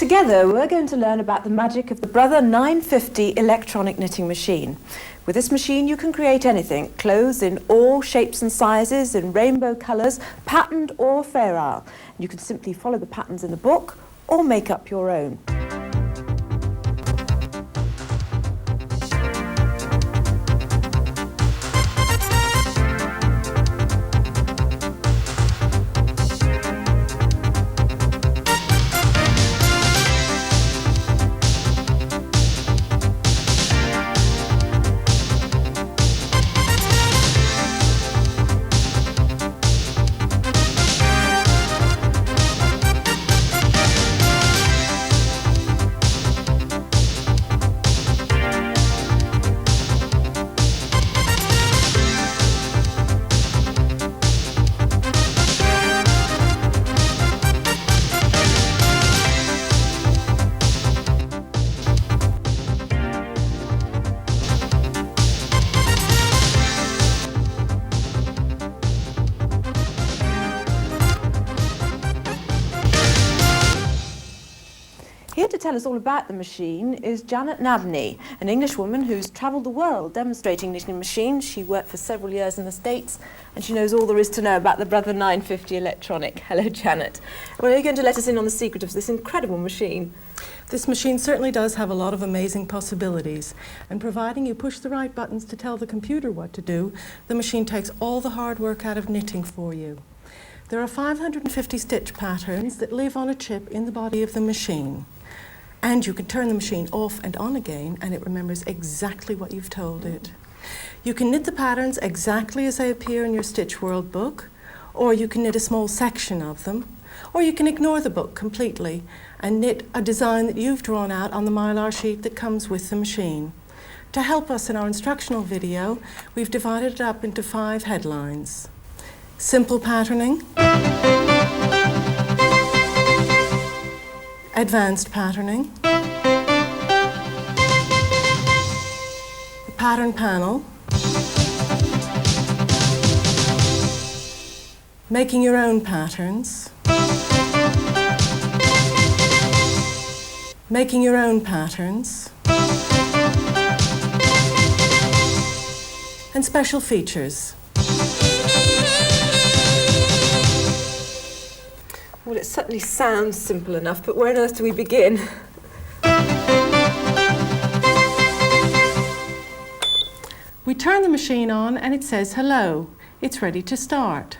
Together we're going to learn about the magic of the Brother 950 electronic knitting machine. With this machine you can create anything, clothes in all shapes and sizes, in rainbow colours, patterned or feral. You can simply follow the patterns in the book or make up your own. Here to tell us all about the machine is Nabney, an Englishwoman who's travelled the world demonstrating knitting machines. She worked for several years in the States and she knows all there is to know about the Brother 950 electronic. Hello, Janet. Well, are you going to let us in on the secret of this incredible machine? This machine certainly does have a lot of amazing possibilities, and providing you push the right buttons to tell the computer what to do, the machine takes all the hard work out of knitting for you. There are 550 stitch patterns that live on a chip in the body of the machine. And you can turn the machine off and on again and it remembers exactly what you've told it. You can knit the patterns exactly as they appear in your Stitch World book, or you can knit a small section of them, or you can ignore the book completely and knit a design that you've drawn out on the mylar sheet that comes with the machine. To help us in our instructional video, we've divided it up into 5 headlines. Simple patterning, advanced patterning, the pattern panel, making your own patterns, making your own patterns, and special features. Well, it certainly sounds simple enough, but where on earth do we begin? We turn the machine on and it says, hello, it's ready to start.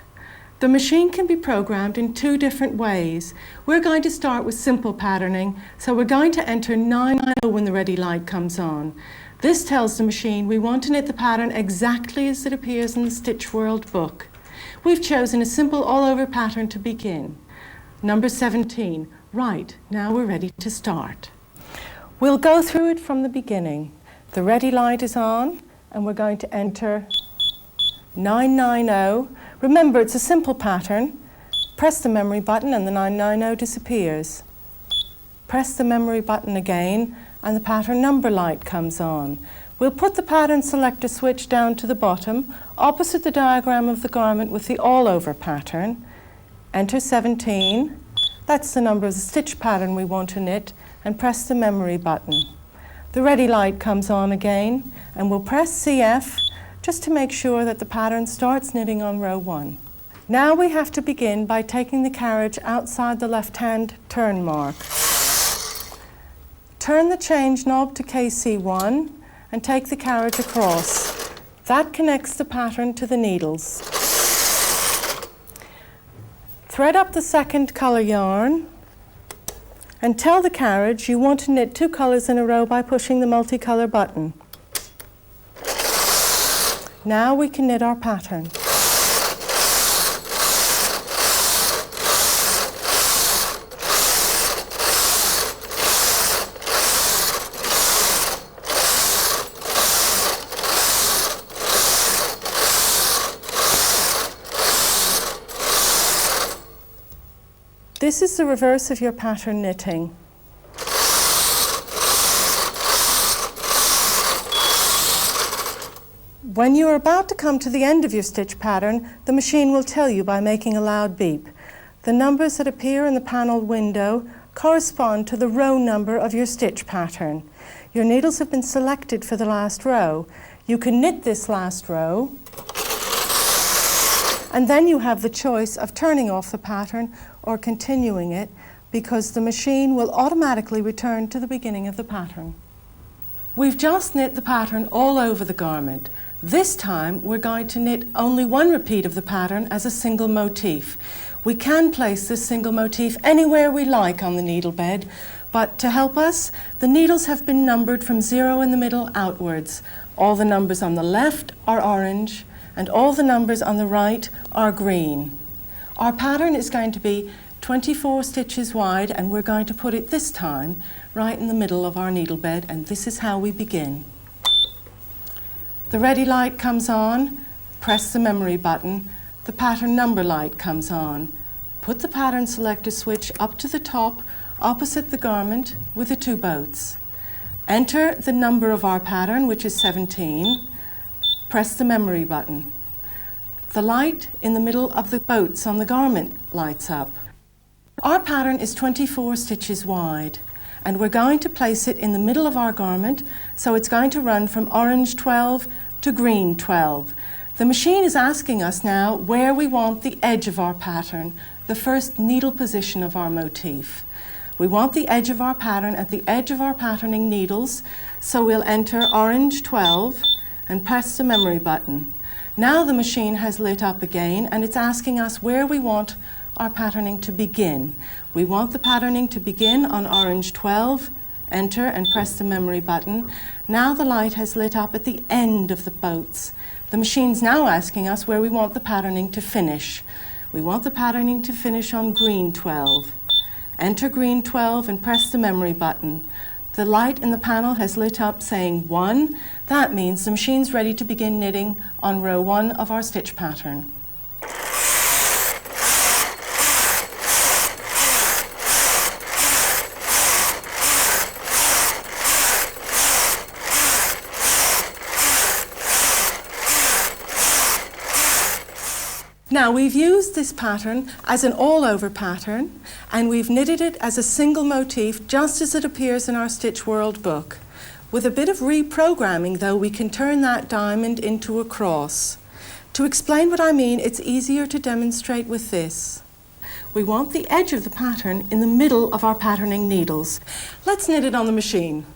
The machine can be programmed in 2 different ways. We're going to start with simple patterning, so we're going to enter 990 when the ready light comes on. This tells the machine we want to knit the pattern exactly as it appears in the Stitch World book. We've chosen a simple all-over pattern to begin. Number 17. Right, now we're ready to start. We'll go through it from the beginning. The ready light is on and we're going to enter 990. Remember, it's a simple pattern. Press the memory button and the 990 disappears. Press the memory button again and the pattern number light comes on. We'll put the pattern selector switch down to the bottom, opposite the diagram of the garment with the all-over pattern. Enter 17, that's the number of the stitch pattern we want to knit, and press the memory button. The ready light comes on again, and we'll press CF just to make sure that the pattern starts knitting on row 1. Now we have to begin by taking the carriage outside the left-hand turn mark. Turn the change knob to KC1 and take the carriage across. That connects the pattern to the needles. Thread up the second colour yarn and tell the carriage you want to knit 2 colours in a row by pushing the multicolour button. Now we can knit our pattern. This is the reverse of your pattern knitting. When you are about to come to the end of your stitch pattern, the machine will tell you by making a loud beep. The numbers that appear in the panel window correspond to the row number of your stitch pattern. Your needles have been selected for the last row. You can knit this last row, and then you have the choice of turning off the pattern or continuing it, because the machine will automatically return to the beginning of the pattern. We've just knit the pattern all over the garment. This time we're going to knit only one repeat of the pattern as a single motif. We can place this single motif anywhere we like on the needle bed, but to help us, the needles have been numbered from 0 in the middle outwards. All the numbers on the left are orange, and all the numbers on the right are green. Our pattern is going to be 24 stitches wide, and we're going to put it this time right in the middle of our needle bed, and this is how we begin. The ready light comes on, press the memory button, the pattern number light comes on. Put the pattern selector switch up to the top opposite the garment with the 2 boats. Enter the number of our pattern, which is 17. Press the memory button. The light in the middle of the boats on the garment lights up. Our pattern is 24 stitches wide, and we're going to place it in the middle of our garment, so it's going to run from orange 12 to green 12. The machine is asking us now where we want the edge of our pattern, the first needle position of our motif. We want the edge of our pattern at the edge of our patterning needles, so we'll enter orange 12 and press the memory button. Now the machine has lit up again, and it's asking us where we want our patterning to begin. We want the patterning to begin on orange 12, enter and press the memory button. Now the light has lit up at the end of the boats. The machine's now asking us where we want the patterning to finish. We want the patterning to finish on green 12. Enter green 12 and press the memory button. The light in the panel has lit up saying 1. That means the machine's ready to begin knitting on row 1 of our stitch pattern. Now we've used this pattern as an all-over pattern, and we've knitted it as a single motif just as it appears in our Stitch World book. With a bit of reprogramming though, we can turn that diamond into a cross. To explain what I mean, it's easier to demonstrate with this. We want the edge of the pattern in the middle of our patterning needles. Let's knit it on the machine.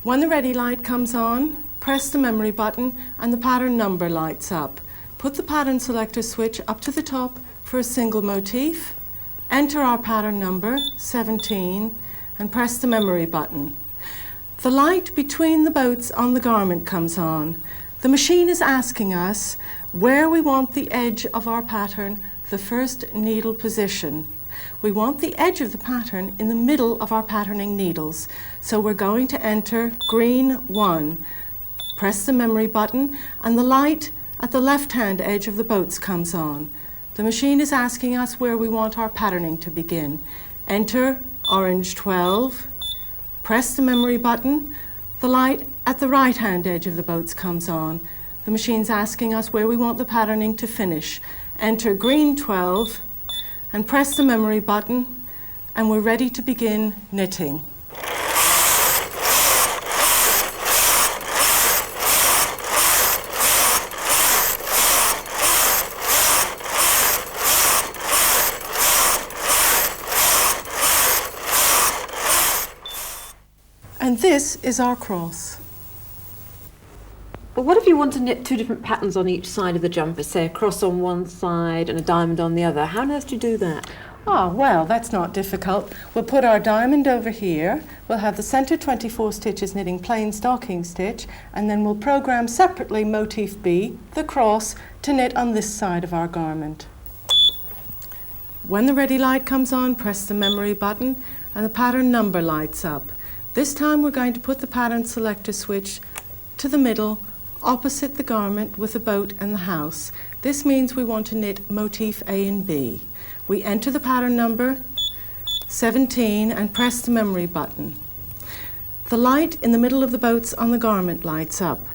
When the ready light comes on, press the memory button and the pattern number lights up. Put the pattern selector switch up to the top for a single motif, enter our pattern number, 17, and press the memory button. The light between the boats on the garment comes on. The machine is asking us where we want the edge of our pattern, the first needle position. We want the edge of the pattern in the middle of our patterning needles, so we're going to enter green 1. Press the memory button, and the light at the left-hand edge of the boats comes on. The machine is asking us where we want our patterning to begin. Enter orange 12, press the memory button, the light at the right-hand edge of the boats comes on. The machine's asking us where we want the patterning to finish. Enter green 12 and press the memory button, and we're ready to begin knitting. And this is our cross. But what if you want to knit 2 different patterns on each side of the jumper, say a cross on one side and a diamond on the other? How on earth do you do that? Ah, well, that's not difficult. We'll put our diamond over here, we'll have the center 24 stitches knitting plain stocking stitch, and then we'll program separately motif B, the cross, to knit on this side of our garment. When the ready light comes on, press the memory button and the pattern number lights up. This time we're going to put the pattern selector switch to the middle, opposite the garment with the boat and the house. This means we want to knit motif A and B. We enter the pattern number, 17, and press the memory button. The light in the middle of the boats on the garment lights up.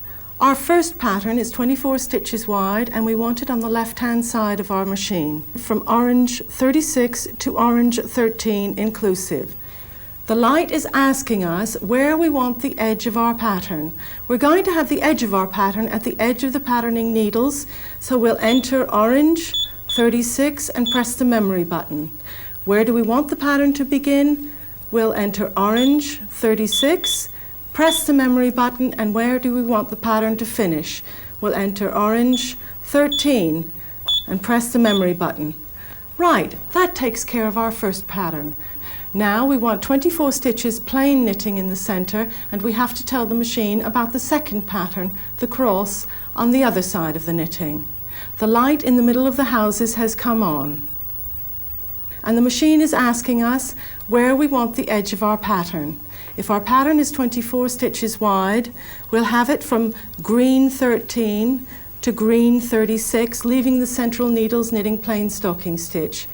Our first pattern is 24 stitches wide, and we want it on the left-hand side of our machine, from orange 36 to orange 13 inclusive. The light is asking us where we want the edge of our pattern. We're going to have the edge of our pattern at the edge of the patterning needles, so we'll enter orange 36 and press the memory button. Where do we want the pattern to begin? We'll enter orange 36, press the memory button, and where do we want the pattern to finish? We'll enter orange 13 and press the memory button. Right, that takes care of our first pattern. Now we want 24 stitches plain knitting in the center, and we have to tell the machine about the second pattern, the cross, on the other side of the knitting. The light in the middle of the houses has come on, and the machine is asking us where we want the edge of our pattern. If our pattern is 24 stitches wide, we'll have it from green 13 to green 36, leaving the central needles knitting plain stocking stitch.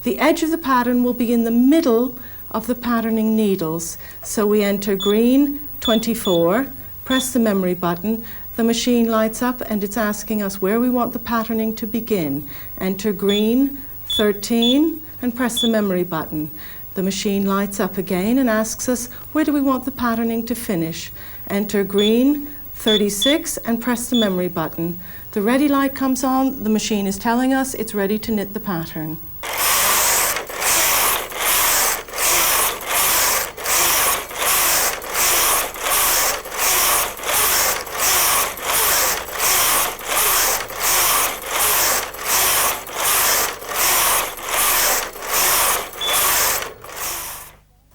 The edge of the pattern will be in the middle of the patterning needles, so we enter green 24, press the memory button, the machine lights up and it's asking us where we want the patterning to begin. Enter green 13 and press the memory button. The machine lights up again and asks us where do we want the patterning to finish. Enter green 36 and press the memory button. The ready light comes on, the machine is telling us it's ready to knit the pattern.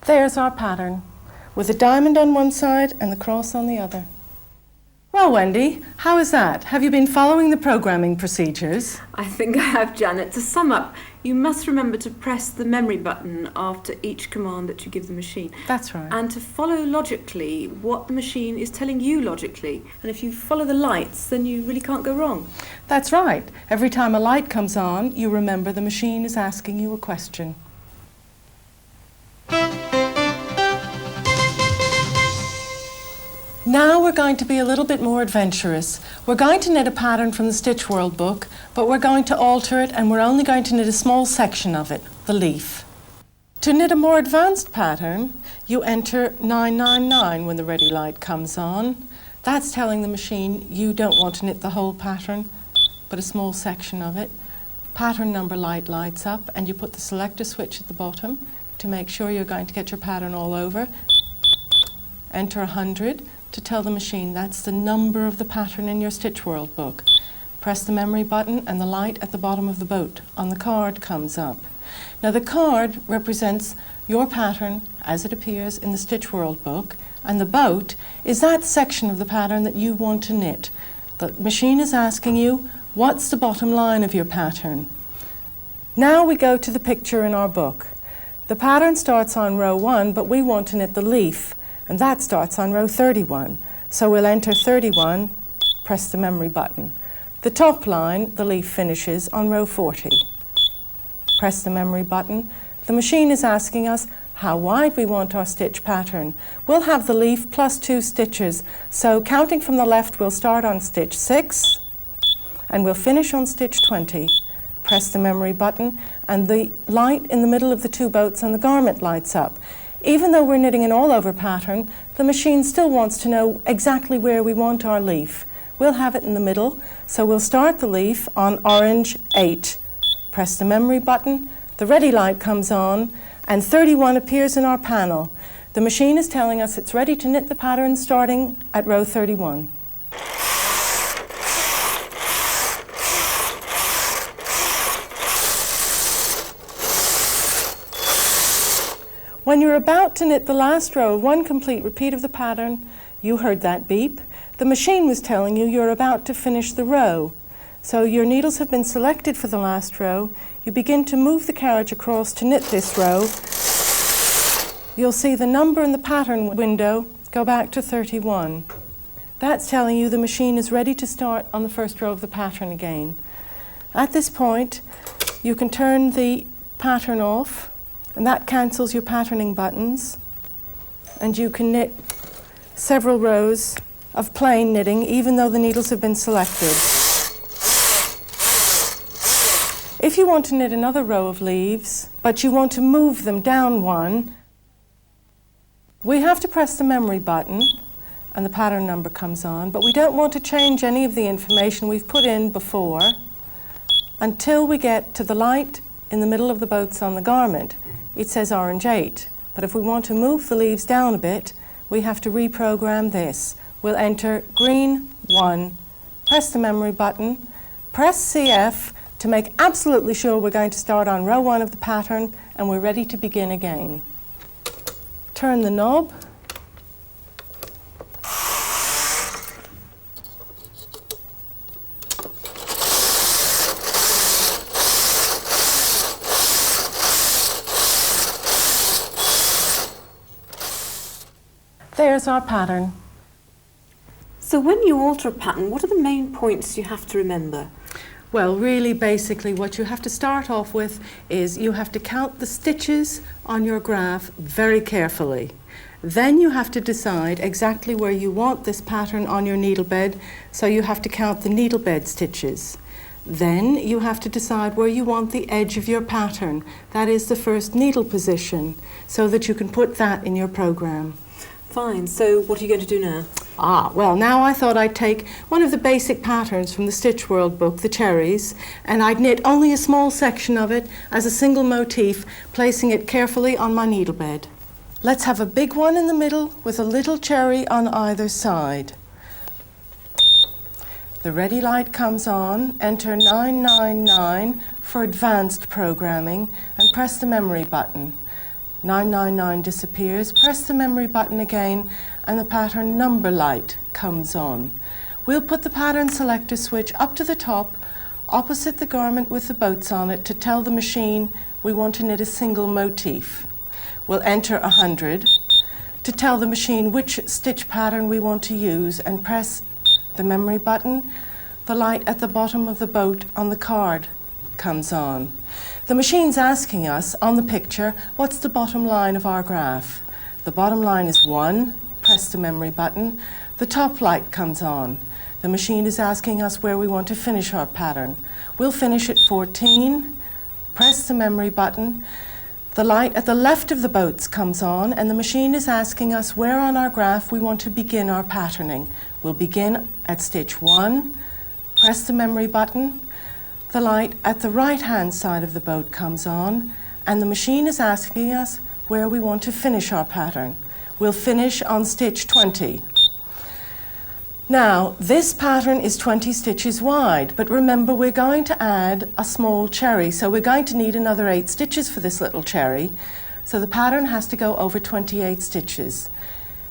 There's our pattern, with a diamond on one side and the cross on the other. Well, Wendy, how is that? Have you been following the programming procedures? I think I have, Janet. To sum up, you must remember to press the memory button after each command that you give the machine. That's right. And to follow logically what the machine is telling you logically. And if you follow the lights, then you really can't go wrong. That's right. Every time a light comes on, you remember the machine is asking you a question. Now we're going to be a little bit more adventurous. We're going to knit a pattern from the Stitch World book, but we're going to alter it and we're only going to knit a small section of it, the leaf. To knit a more advanced pattern, you enter 999 when the ready light comes on. That's telling the machine you don't want to knit the whole pattern, but a small section of it. Pattern number light lights up and you put the selector switch at the bottom to make sure you're going to get your pattern all over. Enter 100. To tell the machine that's the number of the pattern in your Stitch World book. Press the memory button and the light at the bottom of the boat on the card comes up. Now the card represents your pattern as it appears in the Stitch World book, and the boat is that section of the pattern that you want to knit. The machine is asking you, what's the bottom line of your pattern? Now we go to the picture in our book. The pattern starts on row 1, but we want to knit the leaf. And that starts on row 31. So we'll enter 31, press the memory button. The top line, the leaf finishes on row 40. Press the memory button. The machine is asking us how wide we want our stitch pattern. We'll have the leaf plus 2 stitches. So counting from the left, we'll start on stitch 6 and we'll finish on stitch 20. Press the memory button and the light in the middle of the 2 boats on the garment lights up. Even though we're knitting an all-over pattern, the machine still wants to know exactly where we want our leaf. We'll have it in the middle, so we'll start the leaf on orange 8. Press the memory button, the ready light comes on, and 31 appears in our panel. The machine is telling us it's ready to knit the pattern starting at row 31. When you're about to knit the last row of one complete repeat of the pattern, you heard that beep. The machine was telling you you're about to finish the row. So your needles have been selected for the last row. You begin to move the carriage across to knit this row. You'll see the number in the pattern window go back to 31. That's telling you the machine is ready to start on the first row of the pattern again. At this point, you can turn the pattern off, and that cancels your patterning buttons, and you can knit several rows of plain knitting, even though the needles have been selected. If you want to knit another row of leaves, but you want to move them down one, we have to press the memory button and the pattern number comes on, but we don't want to change any of the information we've put in before until we get to the light in the middle of the boats on the garment. It says orange 8, but if we want to move the leaves down a bit, we have to reprogram this. We'll enter green 1, press the memory button, press CF to make absolutely sure we're going to start on row 1 of the pattern and we're ready to begin again. Turn the knob. There's our pattern. So when you alter a pattern, what are the main points you have to remember? Well, really, basically, what you have to start off with is you have to count the stitches on your graph very carefully. Then you have to decide exactly where you want this pattern on your needle bed, so you have to count the needle bed stitches. Then you have to decide where you want the edge of your pattern, that is the first needle position, so that you can put that in your program. Fine, so what are you going to do now? Well, now I thought I'd take one of the basic patterns from the Stitch World book, the cherries, and I'd knit only a small section of it as a single motif, placing it carefully on my needle bed. Let's have a big one in the middle with a little cherry on either side. The ready light comes on, enter 999 for advanced programming, and press the memory button. 999 disappears, press the memory button again, and the pattern number light comes on. We'll put the pattern selector switch up to the top, opposite the garment with the boats on it, to tell the machine we want to knit a single motif. We'll enter 100 to tell the machine which stitch pattern we want to use, and press the memory button. The light at the bottom of the boat on the card comes on. The machine's asking us on the picture, what's the bottom line of our graph? The bottom line is 1, press the memory button. The top light comes on. The machine is asking us where we want to finish our pattern. We'll finish at 14, press the memory button. The light at the left of the boats comes on, and the machine is asking us where on our graph we want to begin our patterning. We'll begin at stitch 1, press the memory button. The light at the right-hand side of the boat comes on, and the machine is asking us where we want to finish our pattern. We'll finish on stitch 20. Now, this pattern is 20 stitches wide, but remember we're going to add a small cherry, so we're going to need another 8 stitches for this little cherry, so the pattern has to go over 28 stitches.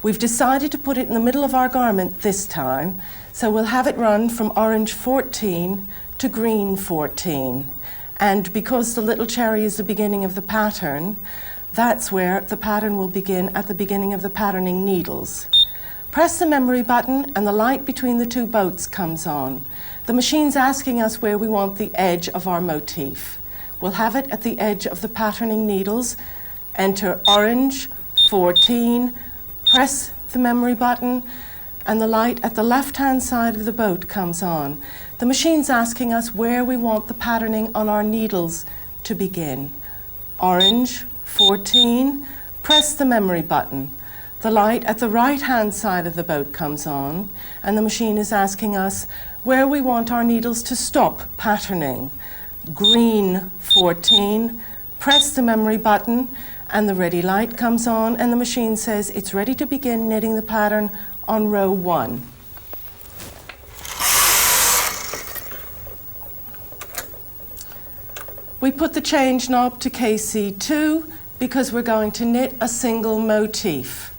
We've decided to put it in the middle of our garment this time, so we'll have it run from orange 14 to green 14. And because the little cherry is the beginning of the pattern, that's where the pattern will begin, at the beginning of the patterning needles. Press the memory button and the light between the two boats comes on. The machine's asking us where we want the edge of our motif. We'll have it at the edge of the patterning needles. Enter orange 14, press the memory button, and the light at the left-hand side of the boat comes on. The machine's asking us where we want the patterning on our needles to begin. Orange 14, press the memory button. The light at the right-hand side of the boat comes on, and the machine is asking us where we want our needles to stop patterning. Green 14, press the memory button, and the ready light comes on, and the machine says it's ready to begin knitting the pattern on row 1. We put the change knob to KC2 because we're going to knit a single motif.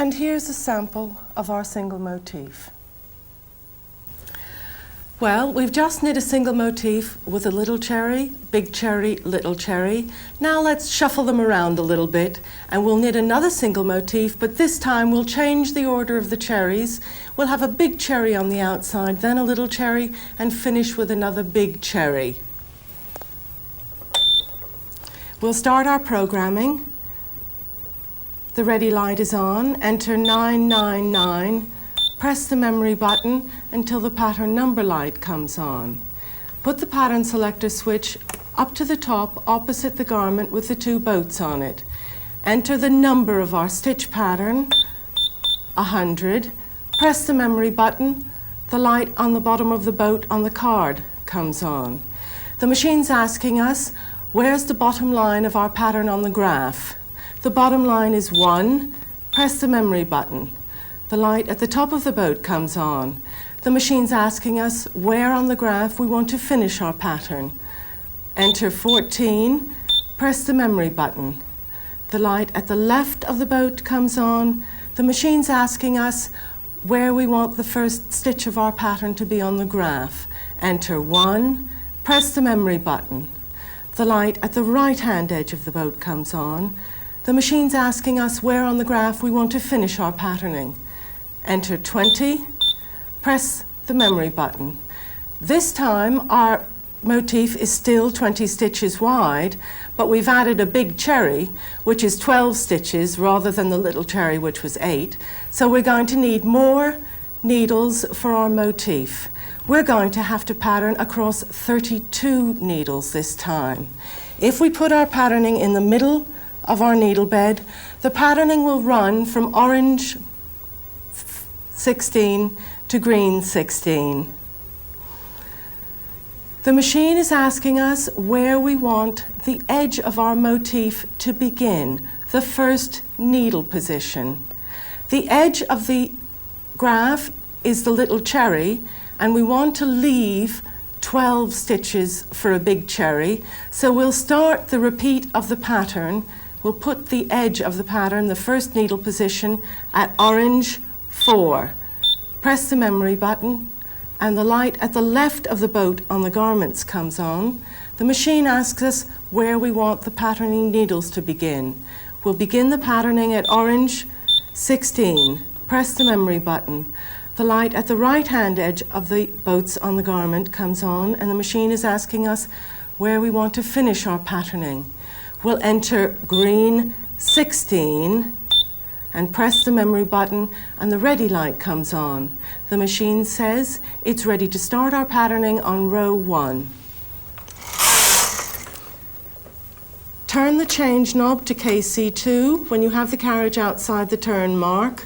And here's a sample of our single motif. Well, we've just knit a single motif with a little cherry, big cherry, little cherry. Now let's shuffle them around a little bit and we'll knit another single motif, but this time we'll change the order of the cherries. We'll have a big cherry on the outside, then a little cherry, and finish with another big cherry. We'll start our programming. The ready light is on. Enter 999. Press the memory button until the pattern number light comes on. Put the pattern selector switch up to the top opposite the garment with the two boats on it. Enter the number of our stitch pattern, 100. Press the memory button. The light on the bottom of the boat on the card comes on. The machine's asking us, where's the bottom line of our pattern on the graph? The bottom line is 1. Press the memory button. The light at the top of the boat comes on. The machine's asking us where on the graph we want to finish our pattern. Enter 14, press the memory button. The light at the left of the boat comes on. The machine's asking us where we want the first stitch of our pattern to be on the graph. Enter 1, press the memory button. The light at the right-hand edge of the boat comes on. The machine's asking us where on the graph we want to finish our patterning. Enter 20, press the memory button. This time our motif is still 20 stitches wide, but we've added a big cherry, which is 12 stitches rather than the little cherry, which was 8. So we're going to need more needles for our motif. We're going to have to pattern across 32 needles this time. If we put our patterning in the middle of our needle bed, the patterning will run from orange 16 to green 16. The machine is asking us where we want the edge of our motif to begin, the first needle position. The edge of the graph is the little cherry, and we want to leave 12 stitches for a big cherry, so we'll start the repeat of the pattern. We'll put the edge of the pattern, the first needle position, at orange 4. Press the memory button, and the light at the left of the boat on the garments comes on. The machine asks us where we want the patterning needles to begin. We'll begin the patterning at orange 16. Press the memory button. The light at the right-hand edge of the boats on the garment comes on, and the machine is asking us where we want to finish our patterning. We'll enter green 16 and press the memory button, and the ready light comes on. The machine says it's ready to start our patterning on row 1. Turn the change knob to KC2 when you have the carriage outside the turn mark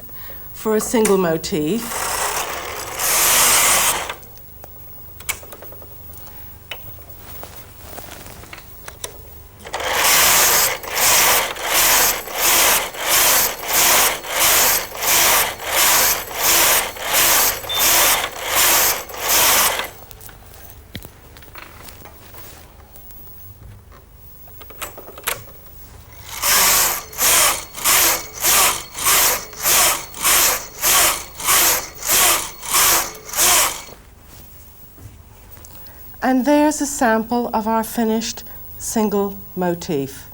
for a single motif. And there's a sample of our finished single motif.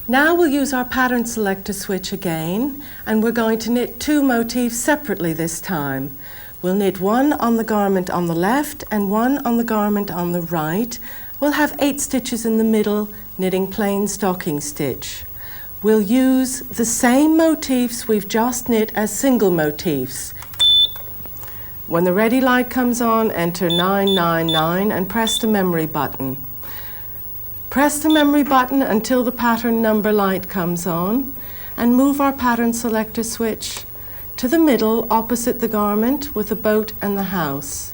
Now we'll use our pattern selector switch again, and we're going to knit 2 motifs separately this time. We'll knit one on the garment on the left and one on the garment on the right. We'll have 8 stitches in the middle, knitting plain stocking stitch. We'll use the same motifs we've just knit as single motifs. When the ready light comes on, enter 999 and press the memory button. Press the memory button until the pattern number light comes on, and move our pattern selector switch to the middle opposite the garment with the boat and the house.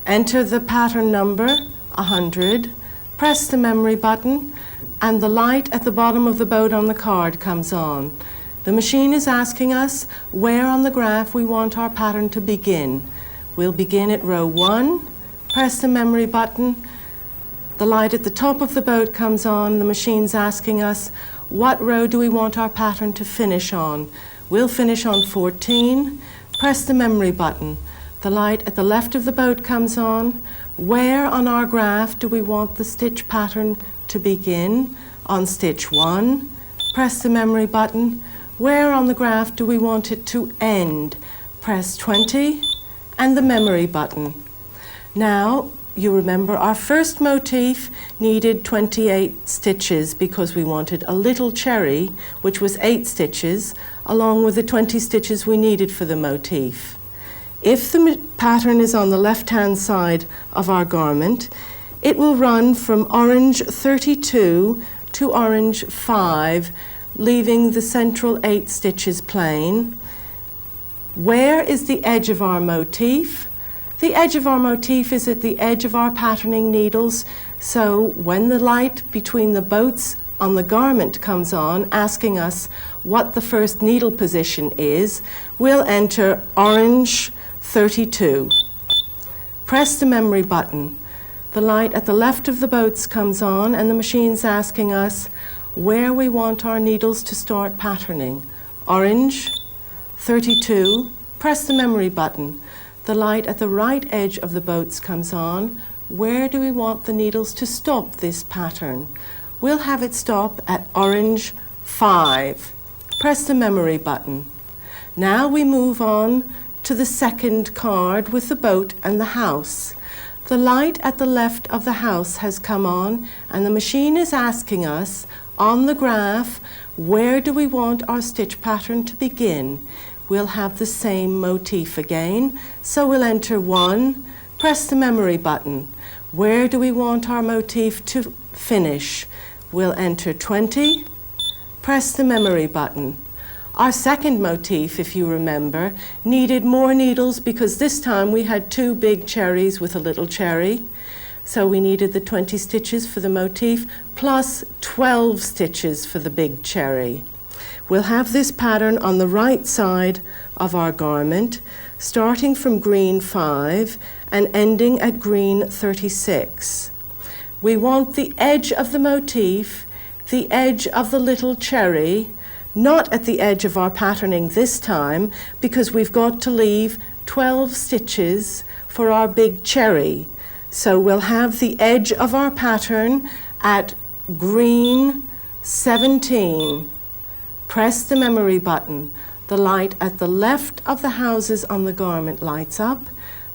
Enter the pattern number, 100, press the memory button, and the light at the bottom of the boat on the card comes on. The machine is asking us where on the graph we want our pattern to begin. We'll begin at row 1, press the memory button, the light at the top of the boat comes on. The machine's asking us what row do we want our pattern to finish on? We'll finish on 14. Press the memory button. The light at the left of the boat comes on. Where on our graph do we want the stitch pattern to begin? On stitch 1. Press the memory button. Where on the graph do we want it to end? Press 20 and the memory button. Now, you remember our first motif needed 28 stitches because we wanted a little cherry, which was 8 stitches, along with the 20 stitches we needed for the motif. If the pattern is on the left-hand side of our garment, it will run from orange 32 to orange 5, leaving the central 8 stitches plain. Where is the edge of our motif? The edge of our motif is at the edge of our patterning needles, so when the light between the boats on the garment comes on, asking us what the first needle position is, we'll enter orange 32. Press the memory button. The light at the left of the boats comes on and the machine's asking us where we want our needles to start patterning. Orange 32. Press the memory button. The light at the right edge of the boats comes on. Where do we want the needles to stop this pattern? We'll have it stop at orange 5. Press the memory button. Now we move on to the second card with the boat and the house. The light at the left of the house has come on and the machine is asking us on the graph, where do we want our stitch pattern to begin? We'll have the same motif again, so we'll enter 1, press the memory button. Where do we want our motif to finish? We'll enter 20, press the memory button. Our second motif, if you remember, needed more needles because this time we had 2 big cherries with a little cherry. So we needed the 20 stitches for the motif plus 12 stitches for the big cherry. We'll have this pattern on the right side of our garment, starting from green 5 and ending at green 36. We want the edge of the motif, the edge of the little cherry, not at the edge of our patterning this time, because we've got to leave 12 stitches for our big cherry. So we'll have the edge of our pattern at green 17. Press the memory button. The light at the left of the houses on the garment lights up.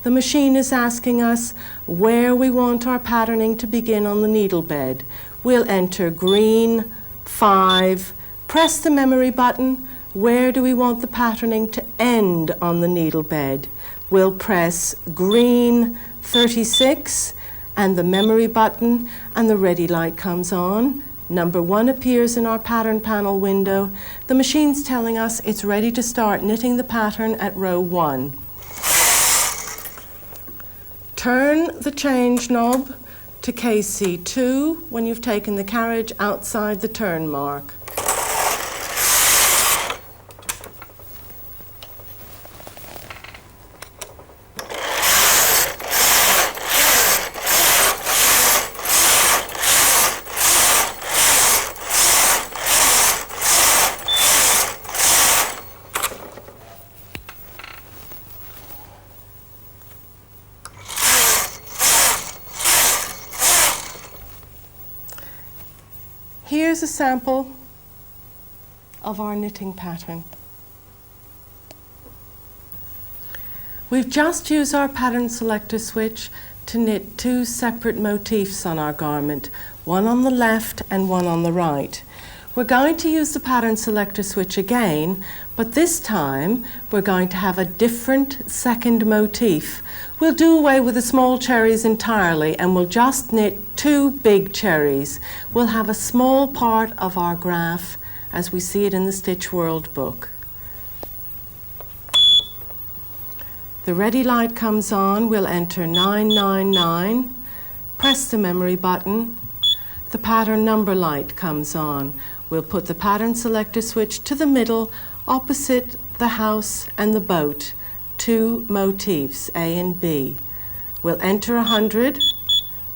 The machine is asking us where we want our patterning to begin on the needle bed. We'll enter green 5. Press the memory button. Where do we want the patterning to end on the needle bed? We'll press green 36 and the memory button, and the ready light comes on. Number 1 appears in our pattern panel window. The machine's telling us it's ready to start knitting the pattern at row 1. Turn the change knob to KC2 when you've taken the carriage outside the turn mark. Here's a sample of our knitting pattern. We've just used our pattern selector switch to knit 2 separate motifs on our garment, one on the left and one on the right. We're going to use the pattern selector switch again, but this time we're going to have a different second motif. We'll do away with the small cherries entirely and we'll just knit 2 big cherries. We'll have a small part of our graph as we see it in the Stitch World book. The ready light comes on, we'll enter 999, press the memory button. The pattern number light comes on. We'll put the pattern selector switch to the middle opposite the house and the boat. 2 motifs, A and B. We'll enter 100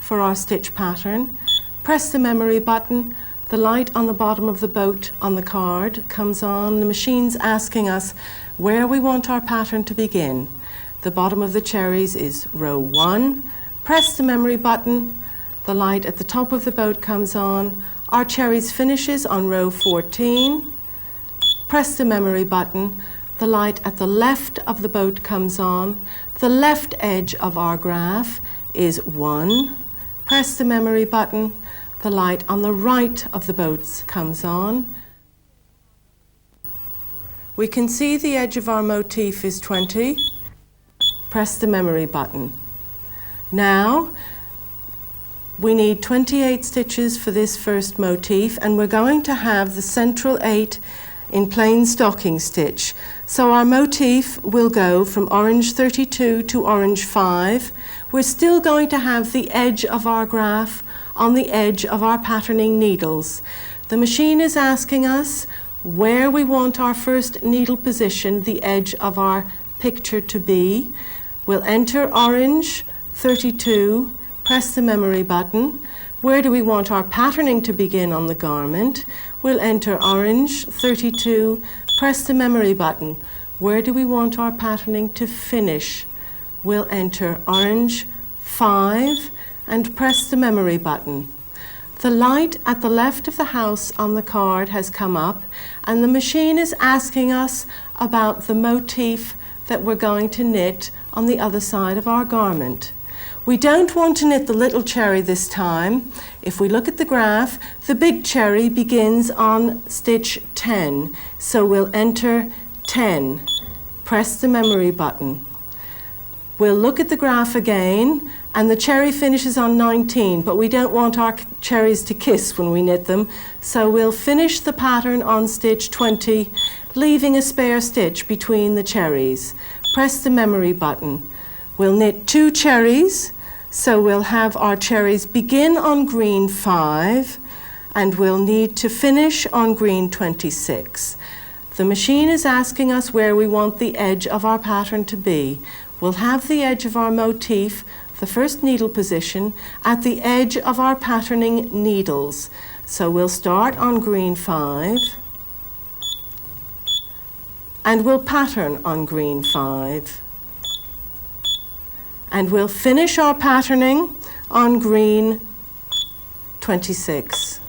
for our stitch pattern. Press the memory button. The light on the bottom of the boat on the card comes on. The machine's asking us where we want our pattern to begin. The bottom of the cherries is row 1. Press the memory button. The light at the top of the boat comes on. Our cherries finishes on row 14. Press the memory button. The light at the left of the boat comes on. The left edge of our graph is 1. Press the memory button. The light on the right of the boats comes on. We can see the edge of our motif is 20. Press the memory button. Now, we need 28 stitches for this first motif, and we're going to have the central 8 in plain stocking stitch. So our motif will go from orange 32 to orange 5. We're still going to have the edge of our graph on the edge of our patterning needles. The machine is asking us where we want our first needle position, the edge of our picture to be. We'll enter orange 32, press the memory button. Where do we want our patterning to begin on the garment? We'll enter orange 32, press the memory button. Where do we want our patterning to finish? We'll enter orange 5 and press the memory button. The light at the left of the house on the card has come up, and the machine is asking us about the motif that we're going to knit on the other side of our garment. We don't want to knit the little cherry this time. If we look at the graph, the big cherry begins on stitch 10, so we'll enter 10. Press the memory button. We'll look at the graph again, and the cherry finishes on 19, but we don't want our cherries to kiss when we knit them, so we'll finish the pattern on stitch 20, leaving a spare stitch between the cherries. Press the memory button. We'll knit 2 cherries, so we'll have our cherries begin on green 5, and we'll need to finish on green 26. The machine is asking us where we want the edge of our pattern to be. We'll have the edge of our motif, the first needle position, at the edge of our patterning needles. So we'll start on green 5, and we'll pattern on green 5. And we'll finish our patterning on green 26.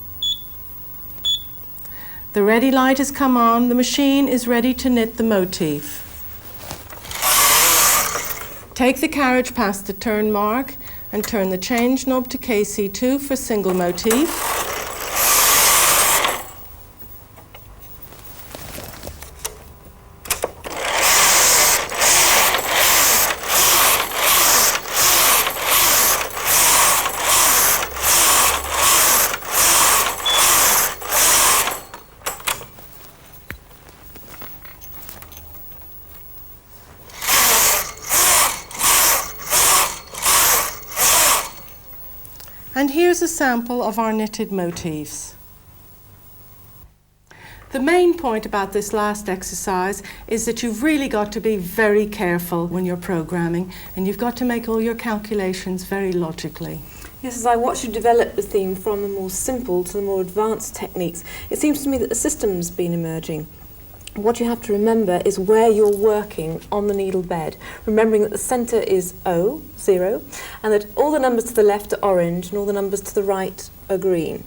The ready light has come on. The machine is ready to knit the motif. Take the carriage past the turn mark and turn the change knob to KC2 for single motif. And here's a sample of our knitted motifs. The main point about this last exercise is that you've really got to be very careful when you're programming, and you've got to make all your calculations very logically. Yes, as I watch you develop the theme from the more simple to the more advanced techniques, it seems to me that the system's been emerging. What you have to remember is where you're working on the needle bed, remembering that the centre is 0, and that all the numbers to the left are orange and all the numbers to the right are green.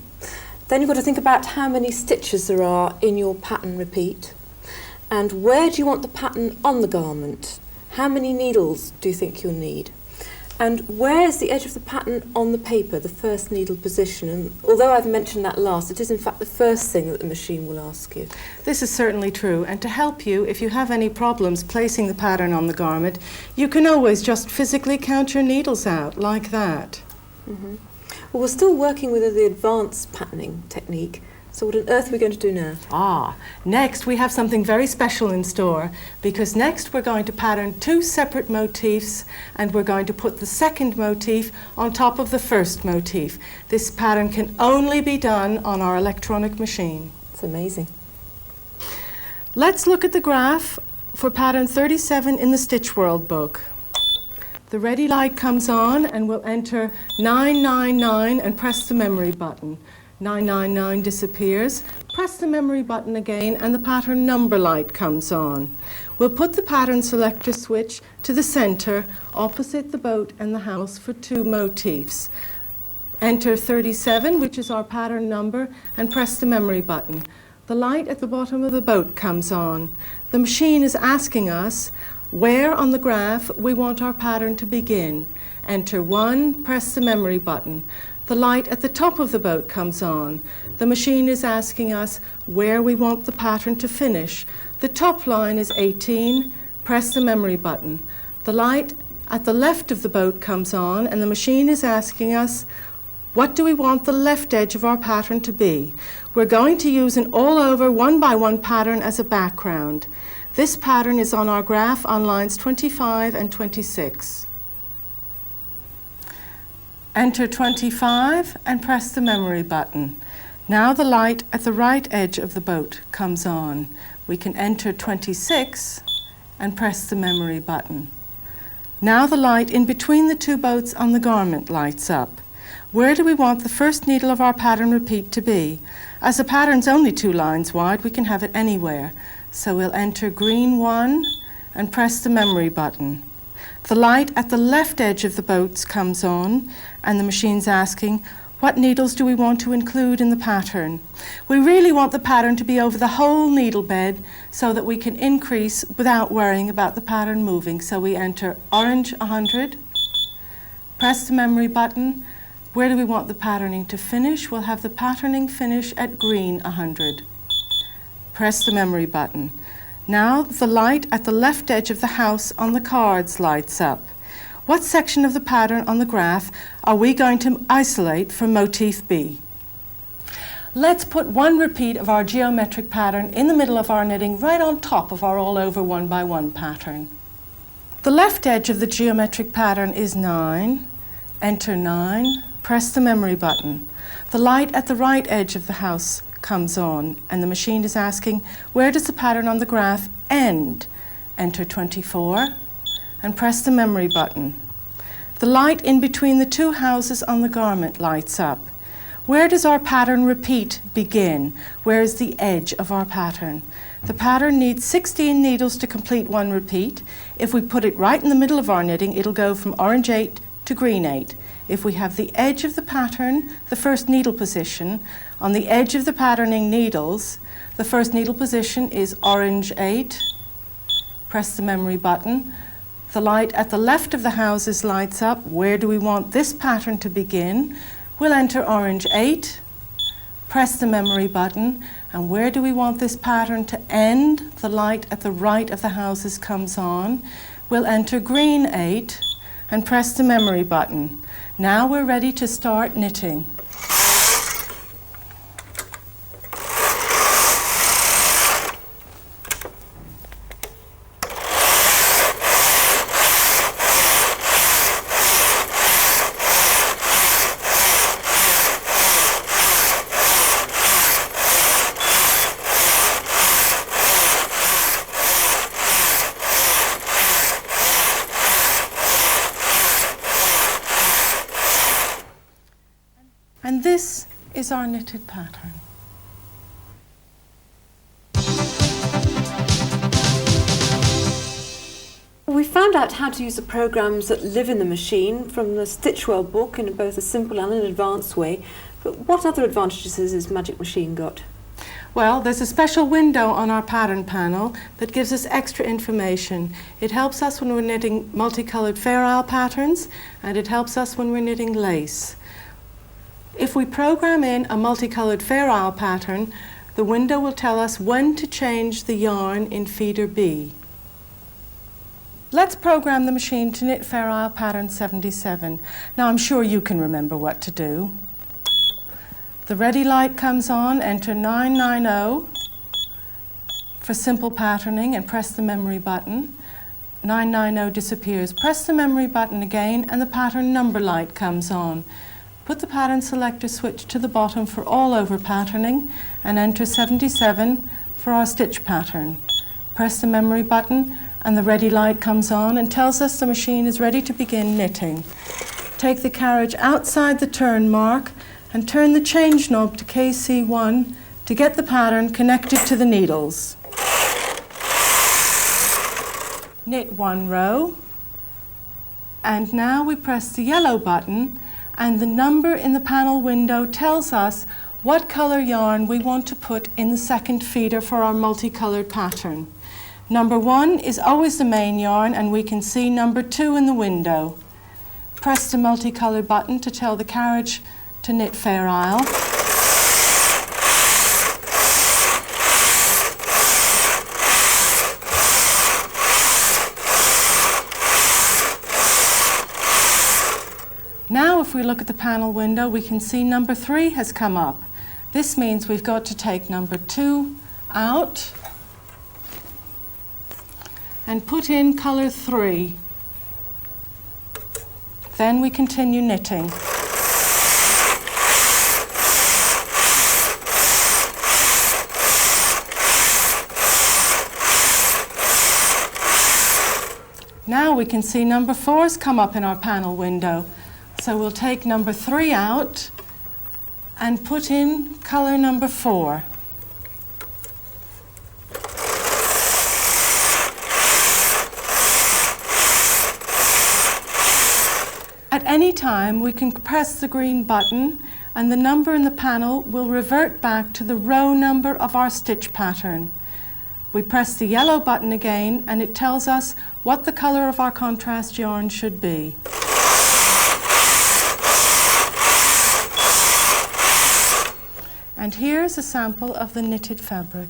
Then you've got to think about how many stitches there are in your pattern repeat, and where do you want the pattern on the garment? How many needles do you think you'll need? And where's the edge of the pattern on the paper, the first needle position? And although I've mentioned that last, it is in fact the first thing that the machine will ask you. This is certainly true, and to help you, if you have any problems placing the pattern on the garment, you can always just physically count your needles out, like that. Mm-hmm. Well, we're still working with the advanced patterning technique, so what on earth are we going to do now? Next we have something very special in store, because next we're going to pattern 2 separate motifs, and we're going to put the second motif on top of the first motif. This pattern can only be done on our electronic machine. It's amazing. Let's look at the graph for pattern 37 in the Stitch World book. The ready light comes on, and we'll enter 999 and press the memory button. 999 disappears. Press the memory button again and the pattern number light comes on. We'll put the pattern selector switch to the center opposite the boat and the house for 2 motifs. Enter 37, which is our pattern number, and press the memory button. The light at the bottom of the boat comes on. The machine is asking us where on the graph we want our pattern to begin. Enter 1, press the memory button. The light at the top of the boat comes on. The machine is asking us where we want the pattern to finish. The top line is 18, press the memory button. The light at the left of the boat comes on, and the machine is asking us what do we want the left edge of our pattern to be. We're going to use an all-over 1x1 pattern as a background. This pattern is on our graph on lines 25 and 26. Enter 25 and press the memory button. Now the light at the right edge of the boat comes on. We can enter 26 and press the memory button. Now the light in between the 2 boats on the garment lights up. Where do we want the first needle of our pattern repeat to be? As the pattern's only 2 lines wide, we can have it anywhere. So we'll enter green 1 and press the memory button. The light at the left edge of the boats comes on, and the machine's asking, what needles do we want to include in the pattern? We really want the pattern to be over the whole needle bed so that we can increase without worrying about the pattern moving. So we enter orange 100, press the memory button. Where do we want the patterning to finish? We'll have the patterning finish at green 100. Press the memory button. Now the light at the left edge of the house on the cards lights up. What section of the pattern on the graph are we going to isolate from motif B? Let's put 1 repeat of our geometric pattern in the middle of our knitting right on top of our all-over 1x1 pattern. The left edge of the geometric pattern is 9. Enter 9. Press the memory button. The light at the right edge of the house comes on, and the machine is asking, where does the pattern on the graph end? Enter 24 and press the memory button. The light in between the 2 houses on the garment lights up. Where does our pattern repeat begin? Where is the edge of our pattern? The pattern needs 16 needles to complete 1 repeat. If we put it right in the middle of our knitting, it'll go from orange 8 to green 8. If we have the edge of the pattern, the first needle position, on the edge of the patterning needles, the first needle position is orange 8. Press the memory button. The light at the left of the houses lights up. Where do we want this pattern to begin? We'll enter orange 8. Press the memory button. And where do we want this pattern to end? The light at the right of the houses comes on. We'll enter green 8 and press the memory button. Now we're ready to start knitting. And this is our knitted pattern. We found out how to use the programs that live in the machine from the Stitchwell book in both a simple and an advanced way. But what other advantages has this magic machine got? Well, there's a special window on our pattern panel that gives us extra information. It helps us when we're knitting multicolored Fair Isle patterns, and it helps us when we're knitting lace. If we program in a multicolored Fair Isle pattern, the window will tell us when to change the yarn in feeder B. Let's program the machine to knit Fair Isle pattern 77. Now I'm sure you can remember what to do. The ready light comes on, enter 990 for simple patterning and press the memory button. 990 disappears. Press the memory button again and the pattern number light comes on. Put the pattern selector switch to the bottom for all over patterning and enter 77 for our stitch pattern. Press the memory button and the ready light comes on and tells us the machine is ready to begin knitting. Take the carriage outside the turn mark and turn the change knob to KC1 to get the pattern connected to the needles. Knit 1 row, and now we press the yellow button, and the number in the panel window tells us what color yarn we want to put in the second feeder for our multicolored pattern. Number 1 is always the main yarn, and we can see number 2 in the window. Press the multicolored button to tell the carriage to knit Fair Isle. Now if we look at the panel window, we can see number 3 has come up. This means we've got to take number 2 out and put in color 3. Then we continue knitting. Now we can see number 4 has come up in our panel window. So we'll take number 3 out and put in color number 4. At any time, we can press the green button and the number in the panel will revert back to the row number of our stitch pattern. We press the yellow button again and it tells us what the color of our contrast yarn should be. And here's a sample of the knitted fabric.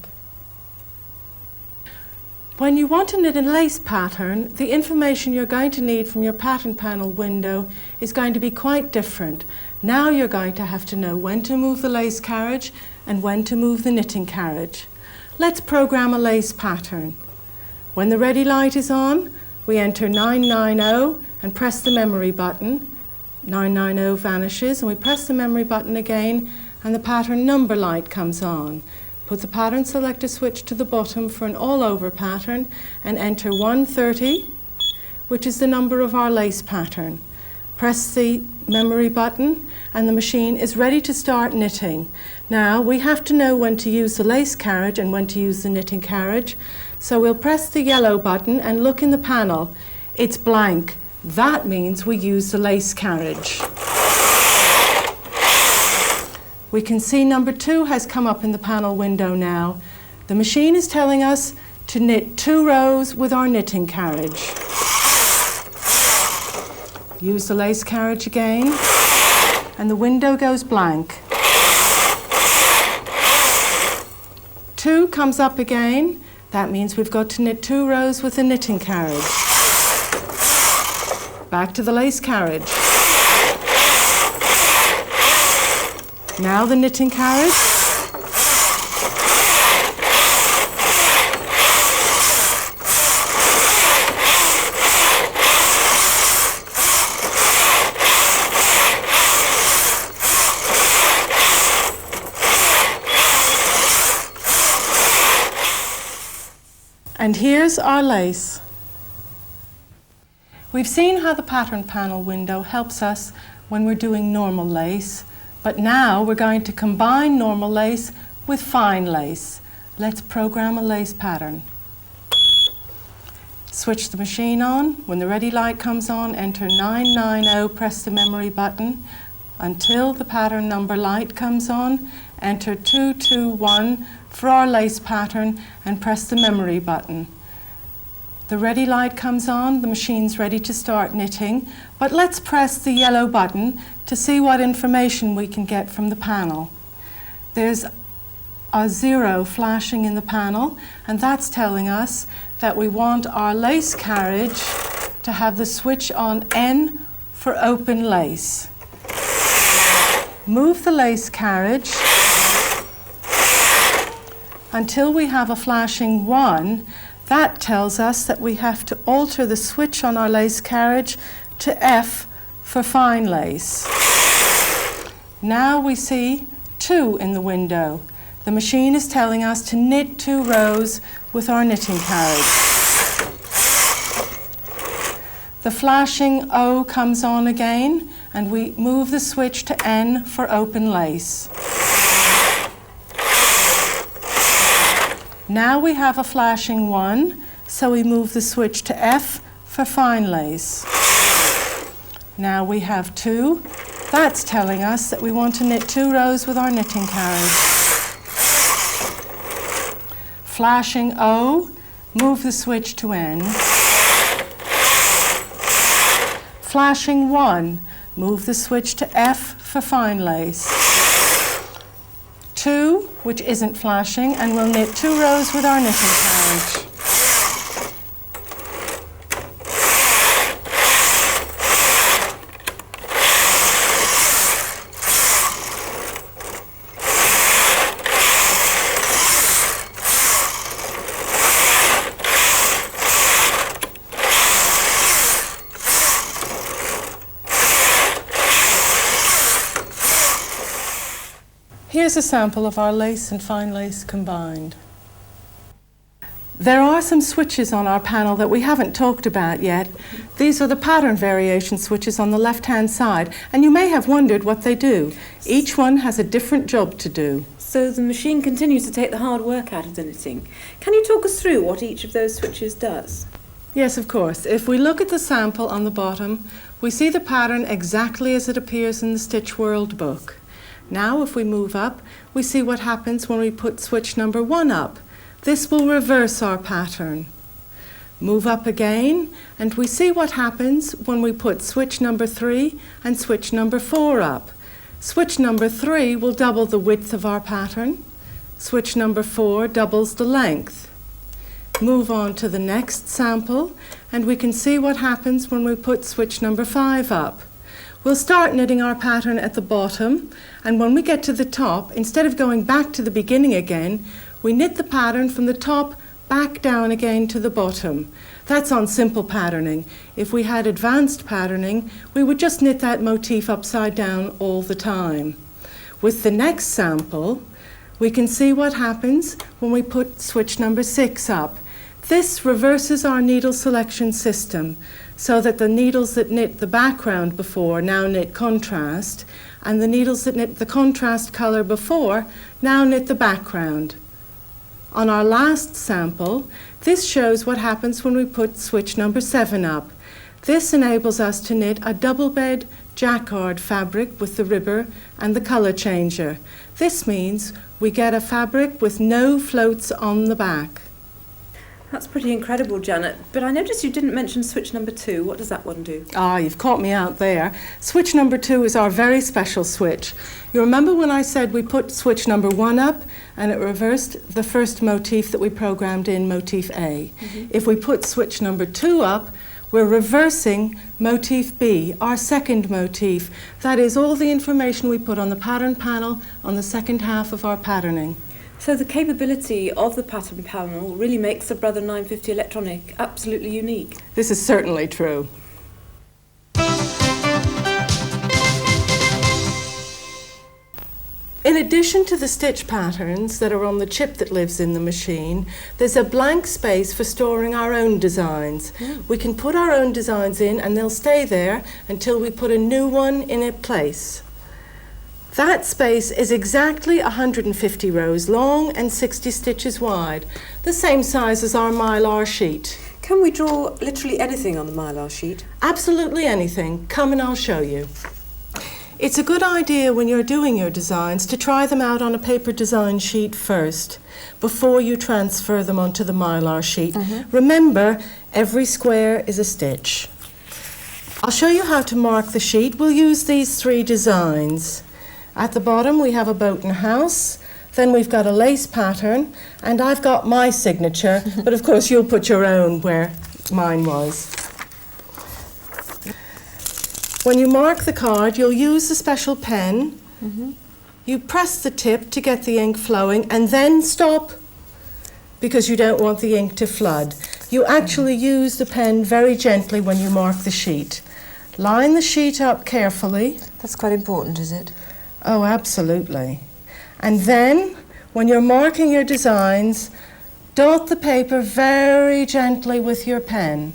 When you want to knit a lace pattern, the information you're going to need from your pattern panel window is going to be quite different. Now you're going to have to know when to move the lace carriage and when to move the knitting carriage. Let's program a lace pattern. When the ready light is on, we enter 990 and press the memory button. 990 vanishes and we press the memory button again and the pattern number light comes on. Put the pattern selector switch to the bottom for an all-over pattern and enter 130, which is the number of our lace pattern. Press the memory button and the machine is ready to start knitting. Now we have to know when to use the lace carriage and when to use the knitting carriage. So we'll press the yellow button and look in the panel. It's blank. That means we use the lace carriage. We can see number 2 has come up in the panel window now. The machine is telling us to knit 2 rows with our knitting carriage. Use the lace carriage again, and the window goes blank. 2 comes up again. That means we've got to knit 2 rows with the knitting carriage. Back to the lace carriage. Now the knitting carriage. And here's our lace. We've seen how the pattern panel window helps us when we're doing normal lace. But now we're going to combine normal lace with fine lace. Let's program a lace pattern. Switch the machine on. When the ready light comes on, enter 990, press the memory button. Until the pattern number light comes on, enter 221 for our lace pattern and press the memory button. The ready light comes on, the machine's ready to start knitting, but let's press the yellow button to see what information we can get from the panel. There's a 0 flashing in the panel, and that's telling us that we want our lace carriage to have the switch on N for open lace. Move the lace carriage until we have a flashing 1. That tells us that we have to alter the switch on our lace carriage to F for fine lace. Now we see 2 in the window. The machine is telling us to knit 2 rows with our knitting carriage. The flashing O comes on again, and we move the switch to N for open lace. Now we have a flashing 1, so we move the switch to F for fine lace. Now we have 2. That's telling us that we want to knit 2 rows with our knitting carriage. Flashing O, move the switch to N. Flashing 1, move the switch to F for fine lace. 2, which isn't flashing, and we'll knit 2 rows with our knitting carriage. Here's a sample of our lace and fine lace combined. There are some switches on our panel that we haven't talked about yet. These are the pattern variation switches on the left-hand side, and you may have wondered what they do. Each one has a different job to do. So the machine continues to take the hard work out of the knitting. Can you talk us through what each of those switches does? Yes, of course. If we look at the sample on the bottom, we see the pattern exactly as it appears in the Stitch World book. Now, if we move up, we see what happens when we put switch number 1 up. This will reverse our pattern. Move up again, and we see what happens when we put switch number 3 and switch number 4 up. Switch number 3 will double the width of our pattern. Switch number 4 doubles the length. Move on to the next sample, and we can see what happens when we put switch number 5 up. We'll start knitting our pattern at the bottom, and when we get to the top, instead of going back to the beginning again, we knit the pattern from the top back down again to the bottom. That's on simple patterning. If we had advanced patterning, we would just knit that motif upside down all the time. With the next sample, we can see what happens when we put switch number 6 up. This reverses our needle selection system, so that the needles that knit the background before now knit contrast, and the needles that knit the contrast color before now knit the background. On our last sample, this shows what happens when we put switch number 7 up. This enables us to knit a double bed jacquard fabric with the ribber and the color changer. This means we get a fabric with no floats on the back. That's pretty incredible, Janet. But I noticed you didn't mention switch number 2. What does that one do? Ah, you've caught me out there. Switch number 2 is our very special switch. You remember when I said we put switch number 1 up and it reversed the first motif that we programmed in, motif A. If we put switch number 2 up, we're reversing motif B, our second motif. That is all the information we put on the pattern panel on the second half of our patterning. So the capability of the pattern panel really makes the Brother 950 electronic absolutely unique. This is certainly true. In addition to the stitch patterns that are on the chip that lives in the machine, there's a blank space for storing our own designs. We can put our own designs in and they'll stay there until we put a new one in its place. That space is exactly 150 rows long and 60 stitches wide, the same size as our mylar sheet. Can we draw literally anything on the mylar sheet? Absolutely anything. Come and I'll show you. It's a good idea when you're doing your designs to try them out on a paper design sheet first, before you transfer them onto the mylar sheet. Remember, every square is a stitch. I'll show you how to mark the sheet. We'll use these 3 designs. At the bottom we have a boat and house, then we've got a lace pattern, and I've got my signature, but of course you'll put your own where mine was. When you mark the card, you'll use a special pen. You press the tip to get the ink flowing and then stop, because you don't want the ink to flood. You actually use the pen very gently when you mark the sheet. Line the sheet up carefully. That's quite important, is it? Oh, absolutely. And then, when you're marking your designs, dot the paper very gently with your pen.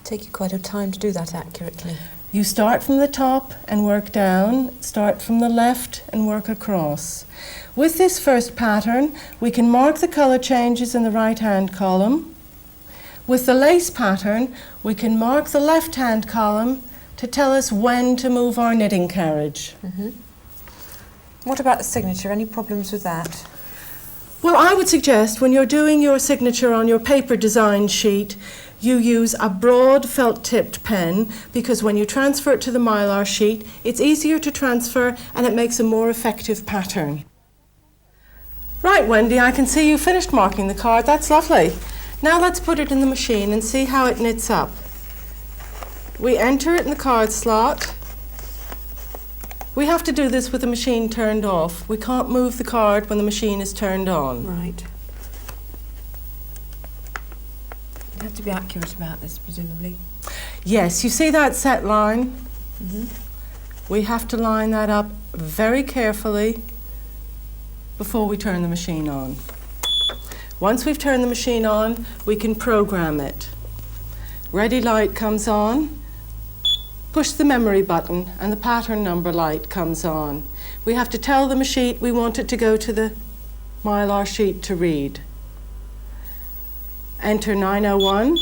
Take you quite a time to do that accurately. You start from the top and work down, start from the left and work across. With this first pattern, we can mark the colour changes in the right-hand column. With the lace pattern, we can mark the left-hand column to tell us when to move our knitting carriage. What about the signature? Any problems with that? Well, I would suggest when you're doing your signature on your paper design sheet, you use a broad felt-tipped pen, because when you transfer it to the mylar sheet, it's easier to transfer and it makes a more effective pattern. Right, Wendy, I can see you finished marking the card. That's lovely. Now let's put it in the machine and see how it knits up. We enter it in the card slot. We have to do this with the machine turned off. We can't move the card when the machine is turned on. Right. You have to be accurate about this, presumably. Yes, you see that set line? We have to line that up very carefully before we turn the machine on. Once we've turned the machine on, we can program it. Ready light comes on. Push the memory button and the pattern number light comes on. We have to tell the machine we want it to go to the mylar sheet to read. Enter 901.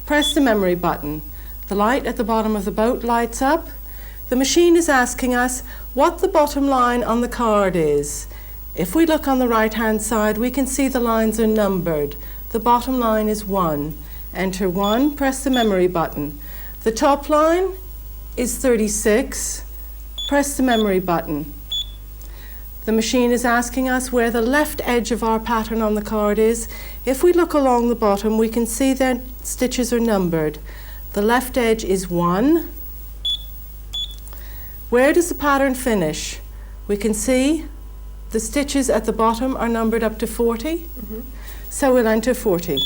Press the memory button. The light at the bottom of the boat lights up. The machine is asking us what the bottom line on the card is. If we look on the right-hand side, we can see the lines are numbered. The bottom line is 1. Enter 1, press the memory button. The top line is 36. Press the memory button. The machine is asking us where the left edge of our pattern on the card is. If we look along the bottom, we can see that stitches are numbered. The left edge is 1. Where does the pattern finish? We can see the stitches at the bottom are numbered up to 40. So we'll enter 40.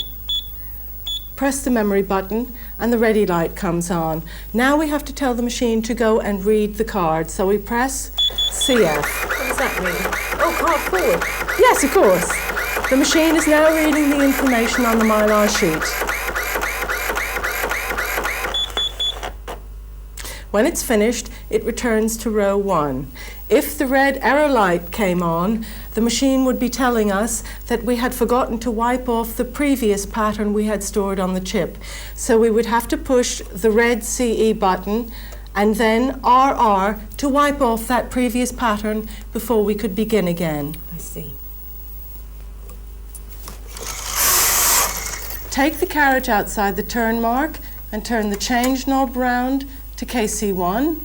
Press the memory button and the ready light comes on. Now we have to tell the machine to go and read the card. So we press CF. What does that mean? Oh, card forward. Yes, of course. The machine is now reading the information on the mylar sheet. When it's finished, it returns to row 1. If the red error light came on, the machine would be telling us that we had forgotten to wipe off the previous pattern we had stored on the chip. So we would have to push the red CE button and then RR to wipe off that previous pattern before we could begin again. I see. Take the carriage outside the turn mark and turn the change knob round to KC1.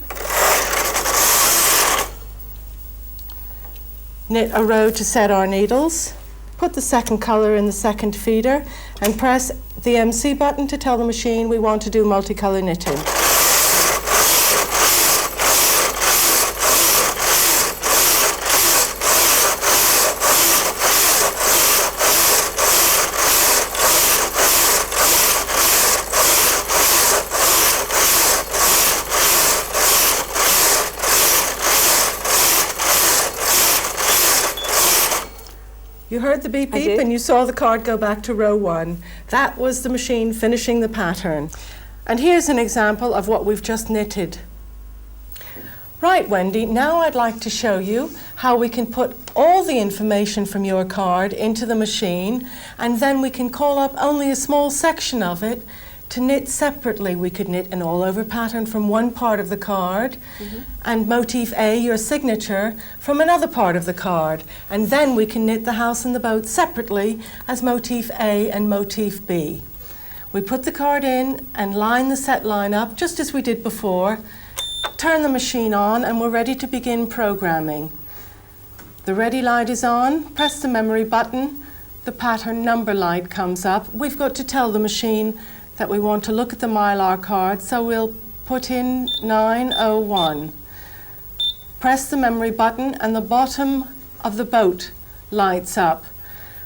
Knit a row to set our needles. Put the second colour in the second feeder and press the MC button to tell the machine we want to do multicolour knitting. You heard the beep beep and you saw the card go back to row 1. That was the machine finishing the pattern. And here's an example of what we've just knitted. Right, Wendy, now I'd like to show you how we can put all the information from your card into the machine, and then we can call up only a small section of it to knit separately. We could knit an all-over pattern from one part of the card and motif A, your signature, from another part of the card. And then we can knit the house and the boat separately as motif A and motif B. We put the card in and line the set line up just as we did before, turn the machine on, and we're ready to begin programming. The ready light is on, press the memory button, the pattern number light comes up. We've got to tell the machine that we want to look at the mylar card, so we'll put in 901. Press the memory button and the bottom of the boat lights up.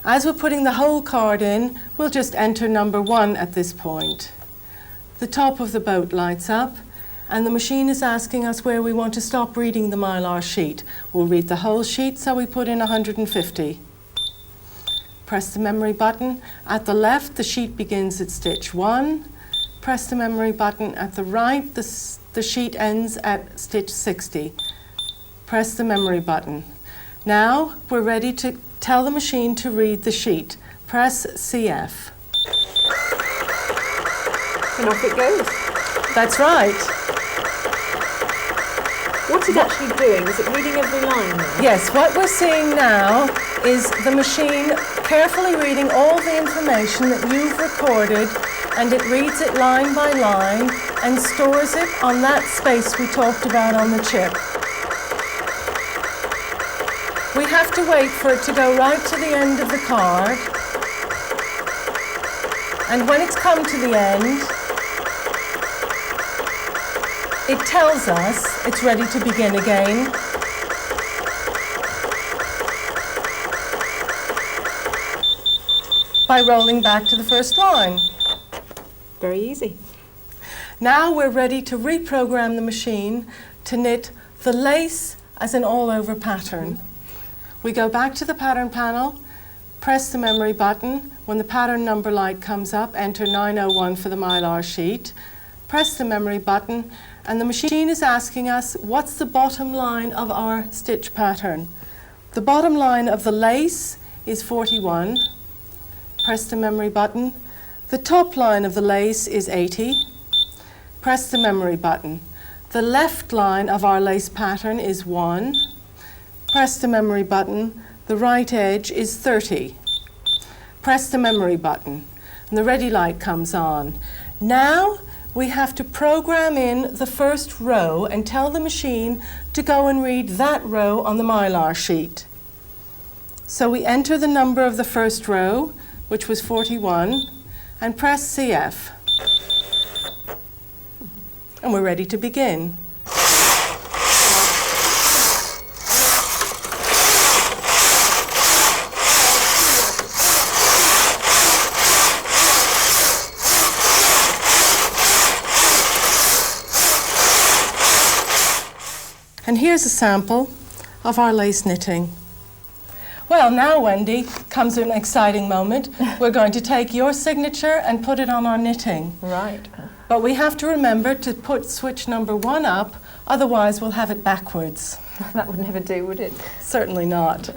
As we're putting the whole card in, we'll just enter number 1 at this point. The top of the boat lights up and the machine is asking us where we want to stop reading the mylar sheet. We'll read the whole sheet, so we put in 150. Press the memory button. At the left, the sheet begins at stitch 1. press the memory button. At the right, the sheet ends at stitch 60. Press the memory button. Now we're ready to tell the machine to read the sheet. Press CF. And off it goes. That's right. What's it actually doing? Is it reading every line now? Yes, what we're seeing now is the machine carefully reading all the information that you've recorded, and it reads it line by line and stores it on that space we talked about on the chip. We have to wait for it to go right to the end of the card, and when it's come to the end, it tells us it's ready to begin again. By rolling back to the first line. Very easy. Now we're ready to reprogram the machine to knit the lace as an all-over pattern. We go back to the pattern panel, press the memory button. When the pattern number light comes up, enter 901 for the Mylar sheet. Press the memory button, and the machine is asking us what's the bottom line of our stitch pattern. The bottom line of the lace is 41. Press the memory button. The top line of the lace is 80. Press the memory button. The left line of our lace pattern is 1. Press the memory button. The right edge is 30. Press the memory button, and the ready light comes on. Now we have to program in the first row and tell the machine to go and read that row on the Mylar sheet. So we enter the number of the first row, which was 41, and press CF. And we're ready to begin. And here's a sample of our lace knitting. Well, now, Wendy, comes an exciting moment. We're going to take your signature and put it on our knitting. Right. But we have to remember to put switch number 1 up, otherwise we'll have it backwards. That would never do, would it? Certainly not.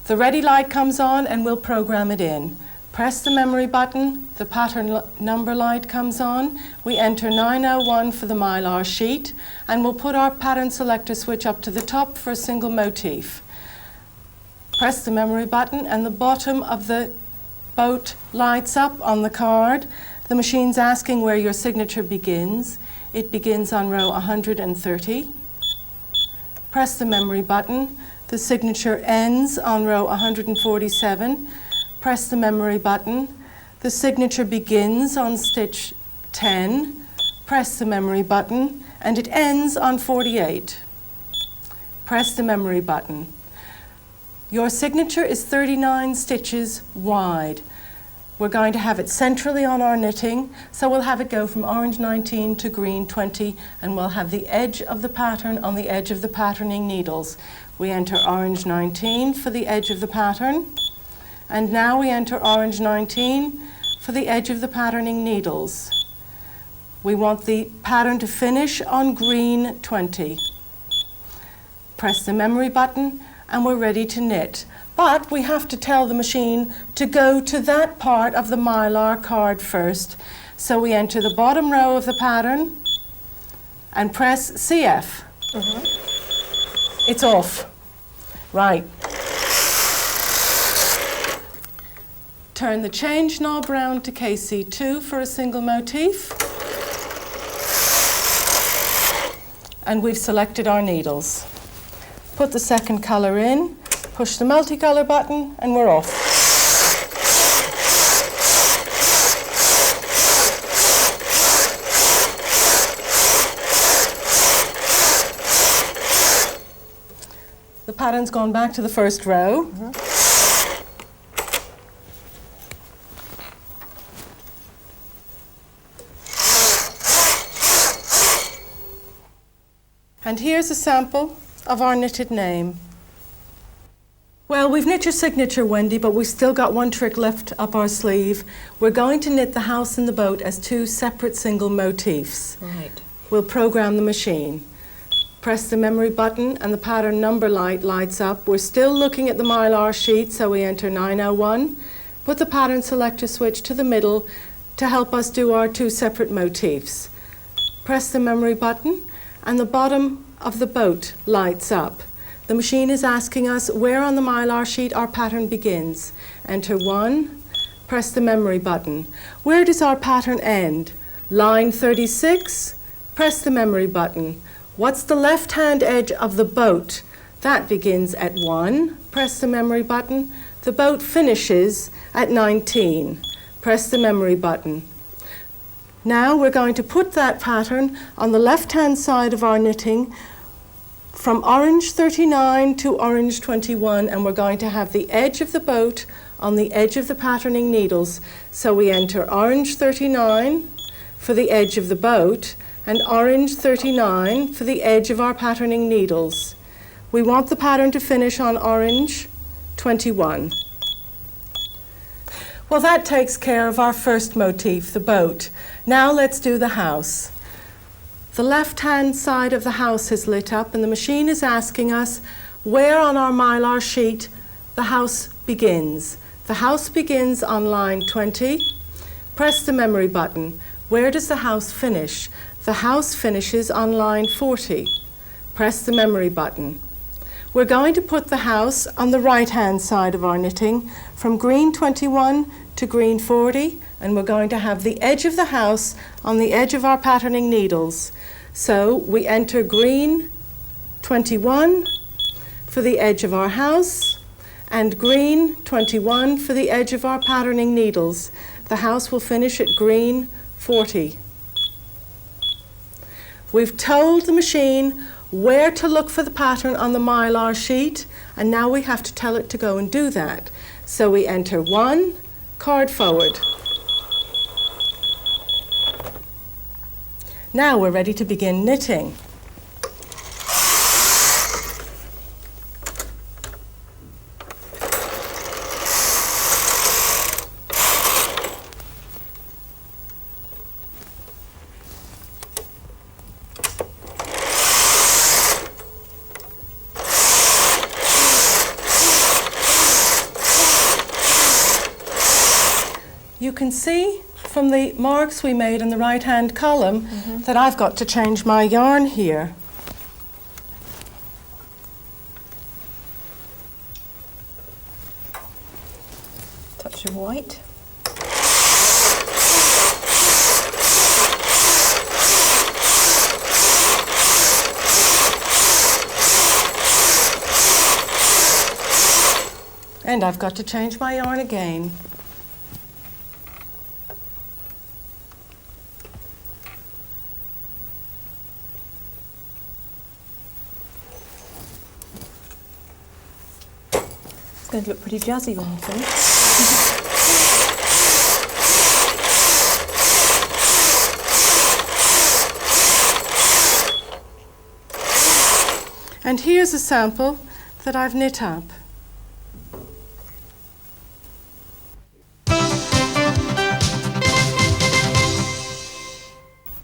The ready light comes on and we'll program it in. Press the memory button, the pattern number light comes on. We enter 901 for the Mylar sheet, and we'll put our pattern selector switch up to the top for a single motif. Press the memory button and the bottom of the boat lights up on the card. The machine's asking where your signature begins. It begins on row 130. Press the memory button. The signature ends on row 147. Press the memory button. The signature begins on stitch 10. Press the memory button, and it ends on 48. Press the memory button. Your signature is 39 stitches wide. We're going to have it centrally on our knitting, so we'll have it go from orange 19 to green 20, and we'll have the edge of the pattern on the edge of the patterning needles. We enter orange 19 for the edge of the pattern, and now we enter orange 19 for the edge of the patterning needles. We want the pattern to finish on green 20. Press the memory button, and we're ready to knit. But we have to tell the machine to go to that part of the Mylar card first. So we enter the bottom row of the pattern and press CF. It's off. Right. Turn the change knob round to KC2 for a single motif. And we've selected our needles. Put the second colour in, push the multicolour button, and we're off. The pattern's gone back to the first row. And here's a sample of our knitted name. Well, we've knit your signature, Wendy, but we've still got one trick left up our sleeve. We're going to knit the house and the boat as two separate single motifs. Right. We'll program the machine. Press the memory button and the pattern number light lights up. We're still looking at the Mylar sheet, so we enter 901. Put the pattern selector switch to the middle to help us do our two separate motifs. Press the memory button and the bottom of the boat lights up. The machine is asking us where on the Mylar sheet our pattern begins. Enter 1, press the memory button. Where does our pattern end? Line 36, press the memory button. What's the left-hand edge of the boat? That begins at 1, press the memory button. The boat finishes at 19. Press the memory button. Now we're going to put that pattern on the left-hand side of our knitting from orange 39 to orange 21, and we're going to have the edge of the boat on the edge of the patterning needles. So we enter orange 39 for the edge of the boat and orange 39 for the edge of our patterning needles. We want the pattern to finish on orange 21. Well, that takes care of our first motif, the boat. Now let's do the house. The left-hand side of the house is lit up and the machine is asking us where on our Mylar sheet the house begins. The house begins on line 20. Press the memory button. Where does the house finish? The house finishes on line 40. Press the memory button. We're going to put the house on the right-hand side of our knitting from green 21 to green 40, and we're going to have the edge of the house on the edge of our patterning needles. So we enter green 21 for the edge of our house and green 21 for the edge of our patterning needles. The house will finish at green 40. We've told the machine where to look for the pattern on the Mylar sheet, and now we have to tell it to go and do that. So we enter 1, card forward. Now we're ready to begin knitting. You can see from the marks we made in the right-hand column that I've got to change my yarn here. Touch of white. And I've got to change my yarn again. It's going to look pretty jazzy when you finish. And here's a sample that I've knit up.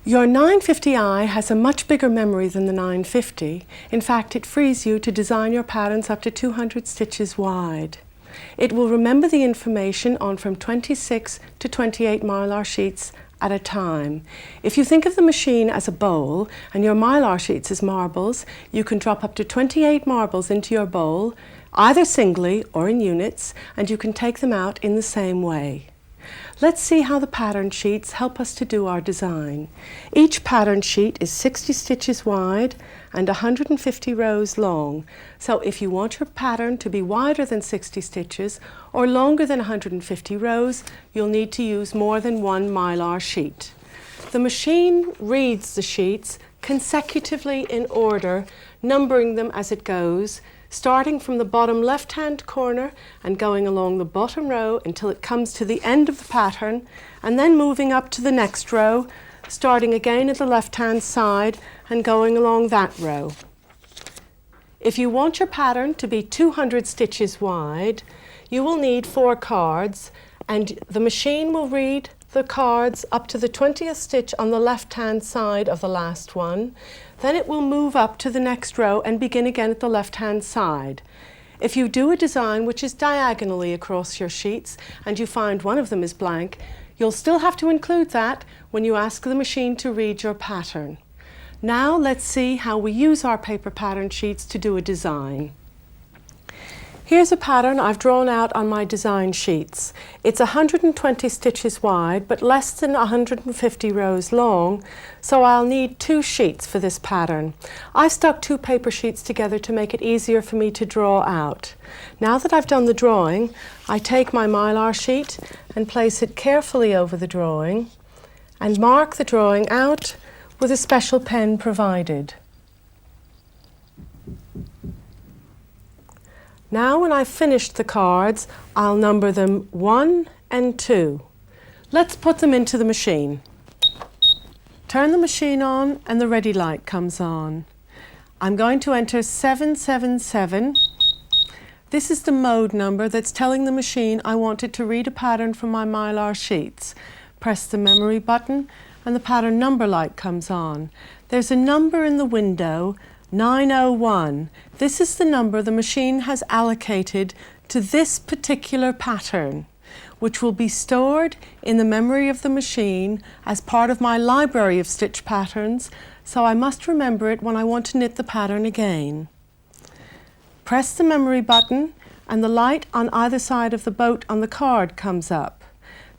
Your 950i has a much bigger memory than the 950. In fact, it frees you to design your patterns up to 200 stitches wide. It will remember the information on from 26 to 28 Mylar sheets at a time. If you think of the machine as a bowl and your Mylar sheets as marbles, you can drop up to 28 marbles into your bowl, either singly or in units, and you can take them out in the same way. Let's see how the pattern sheets help us to do our design. Each pattern sheet is 60 stitches wide and 150 rows long. So if you want your pattern to be wider than 60 stitches or longer than 150 rows, you'll need to use more than one Mylar sheet. The machine reads the sheets consecutively in order, numbering them as it goes, starting from the bottom left-hand corner and going along the bottom row until it comes to the end of the pattern, and then moving up to the next row, starting again at the left-hand side and going along that row. If you want your pattern to be 200 stitches wide, you will need 4 cards, and the machine will read the cards up to the 20th stitch on the left-hand side of the last one. Then it will move up to the next row and begin again at the left-hand side. If you do a design which is diagonally across your sheets and you find one of them is blank, you'll still have to include that when you ask the machine to read your pattern. Now let's see how we use our paper pattern sheets to do a design. Here's a pattern I've drawn out on my design sheets. It's 120 stitches wide, but less than 150 rows long, so I'll need 2 sheets for this pattern. I stuck 2 paper sheets together to make it easier for me to draw out. Now that I've done the drawing, I take my mylar sheet and place it carefully over the drawing and mark the drawing out with a special pen provided. Now when I've finished the cards, I'll number them 1 and 2. Let's put them into the machine. Turn the machine on and the ready light comes on. I'm going to enter 777. This is the mode number that's telling the machine I want it to read a pattern from my mylar sheets. Press the memory button and the pattern number light comes on. There's a number in the window, 901. This is the number the machine has allocated to this particular pattern, which will be stored in the memory of the machine as part of my library of stitch patterns, so I must remember it when I want to knit the pattern again. Press the memory button and the light on either side of the boat on the card comes up.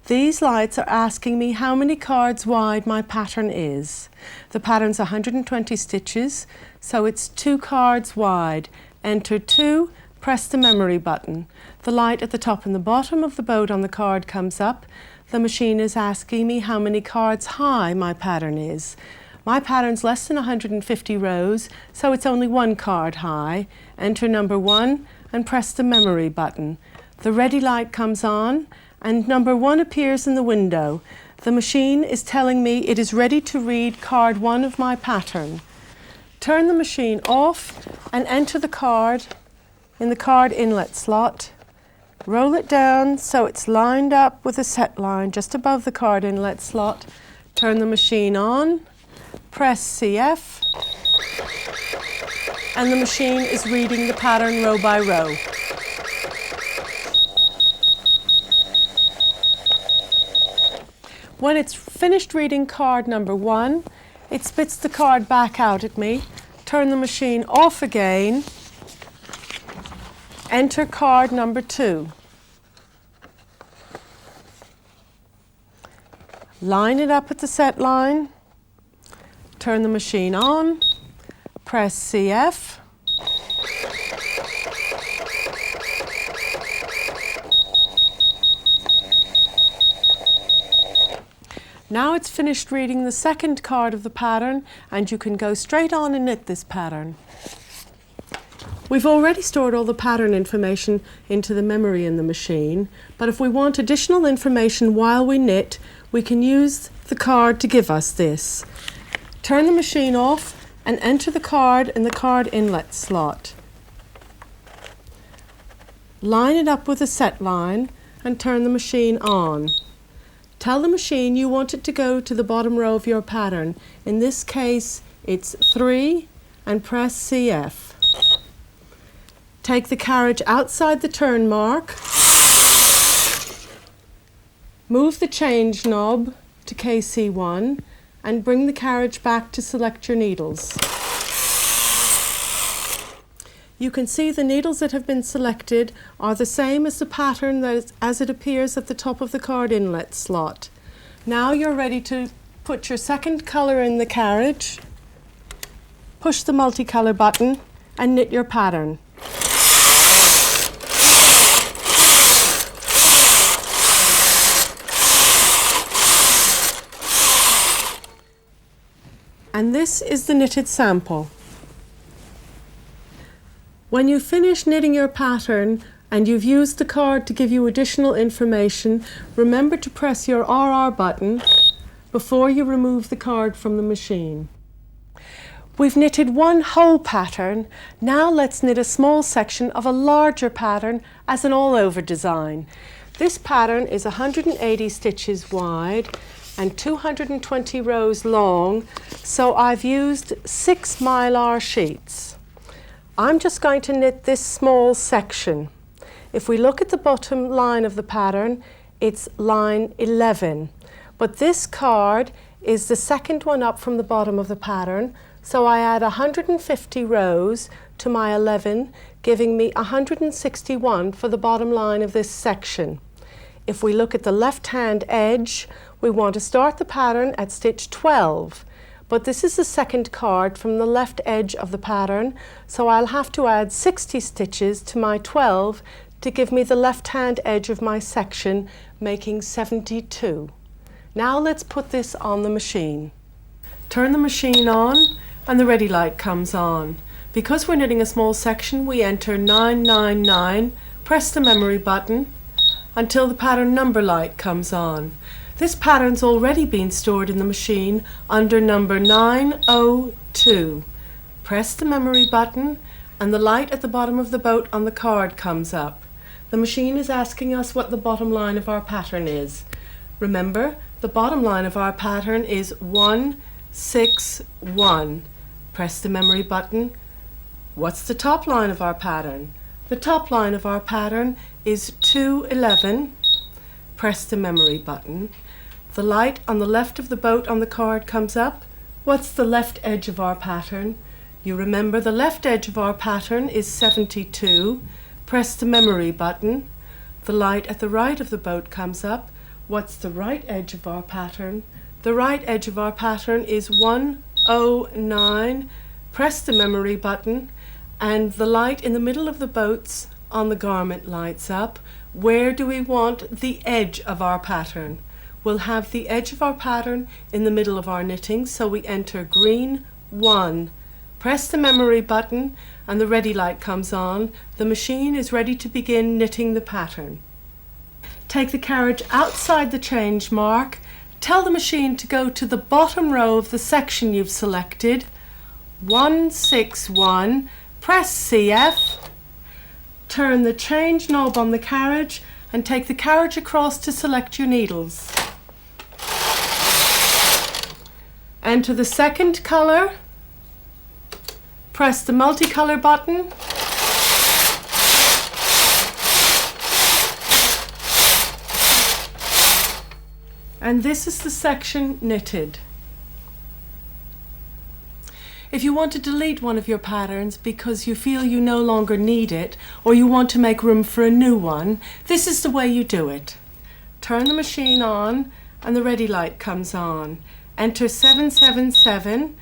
These lights are asking me how many cards wide my pattern is. The pattern's 120 stitches, so it's 2 cards wide. Enter 2, press the memory button. The light at the top and the bottom of the boat on the card comes up. The machine is asking me how many cards high my pattern is. My pattern's less than 150 rows, so it's only 1 card high. Enter number 1 and press the memory button. The ready light comes on and number 1 appears in the window. The machine is telling me it is ready to read card 1 of my pattern. Turn the machine off and enter the card in the card inlet slot. Roll it down so it's lined up with a set line just above the card inlet slot. Turn the machine on, press CF, and the machine is reading the pattern row by row. When it's finished reading card number 1, it spits the card back out at me. Turn the machine off again. Enter card number 2. Line it up at the set line. Turn the machine on. Press CF. Now it's finished reading the second card of the pattern and you can go straight on and knit this pattern. We've already stored all the pattern information into the memory in the machine, but if we want additional information while we knit, we can use the card to give us this. Turn the machine off and enter the card in the card inlet slot. Line it up with a set line and turn the machine on. Tell the machine you want it to go to the bottom row of your pattern. In this case, it's 3, and press CF. Take the carriage outside the turn mark. Move the change knob to KC1 and bring the carriage back to select your needles. You can see the needles that have been selected are the same as the pattern as it appears at the top of the card inlet slot. Now you're ready to put your second colour in the carriage, push the multicolour button and knit your pattern. And this is the knitted sample. When you finish knitting your pattern and you've used the card to give you additional information, remember to press your RR button before you remove the card from the machine. We've knitted one whole pattern. Now let's knit a small section of a larger pattern as an all-over design. This pattern is 180 stitches wide and 220 rows long, so I've used 6 mylar sheets. I'm just going to knit this small section. If we look at the bottom line of the pattern, it's line 11. But this card is the second one up from the bottom of the pattern, so I add 150 rows to my 11, giving me 161 for the bottom line of this section. If we look at the left-hand edge, we want to start the pattern at stitch 12. But this is the second card from the left edge of the pattern, so I'll have to add 60 stitches to my 12 to give me the left-hand edge of my section, making 72. Now let's put this on the machine. Turn the machine on and the ready light comes on. Because we're knitting a small section, we enter 999, press the memory button until the pattern number light comes on. This pattern's already been stored in the machine under number 902. Press the memory button and the light at the bottom of the boat on the card comes up. The machine is asking us what the bottom line of our pattern is. Remember, the bottom line of our pattern is 161. Press the memory button. What's the top line of our pattern? The top line of our pattern is 211. Press the memory button. The light on the left of the boat on the card comes up. What's the left edge of our pattern? You remember the left edge of our pattern is 72. Press the memory button. The light at the right of the boat comes up. What's the right edge of our pattern? The right edge of our pattern is 109. Press the memory button and the light in the middle of the boats on the garment lights up. Where do we want the edge of our pattern? We'll have the edge of our pattern in the middle of our knitting, so we enter green 1. Press the memory button and the ready light comes on. The machine is ready to begin knitting the pattern. Take the carriage outside the change mark. Tell the machine to go to the bottom row of the section you've selected. 161. Press CF. Turn the change knob on the carriage and take the carriage across to select your needles. Enter the second colour. Press the multicolour button. And this is the section knitted. If you want to delete one of your patterns because you feel you no longer need it, or you want to make room for a new one, this is the way you do it. Turn the machine on and the ready light comes on. Enter 777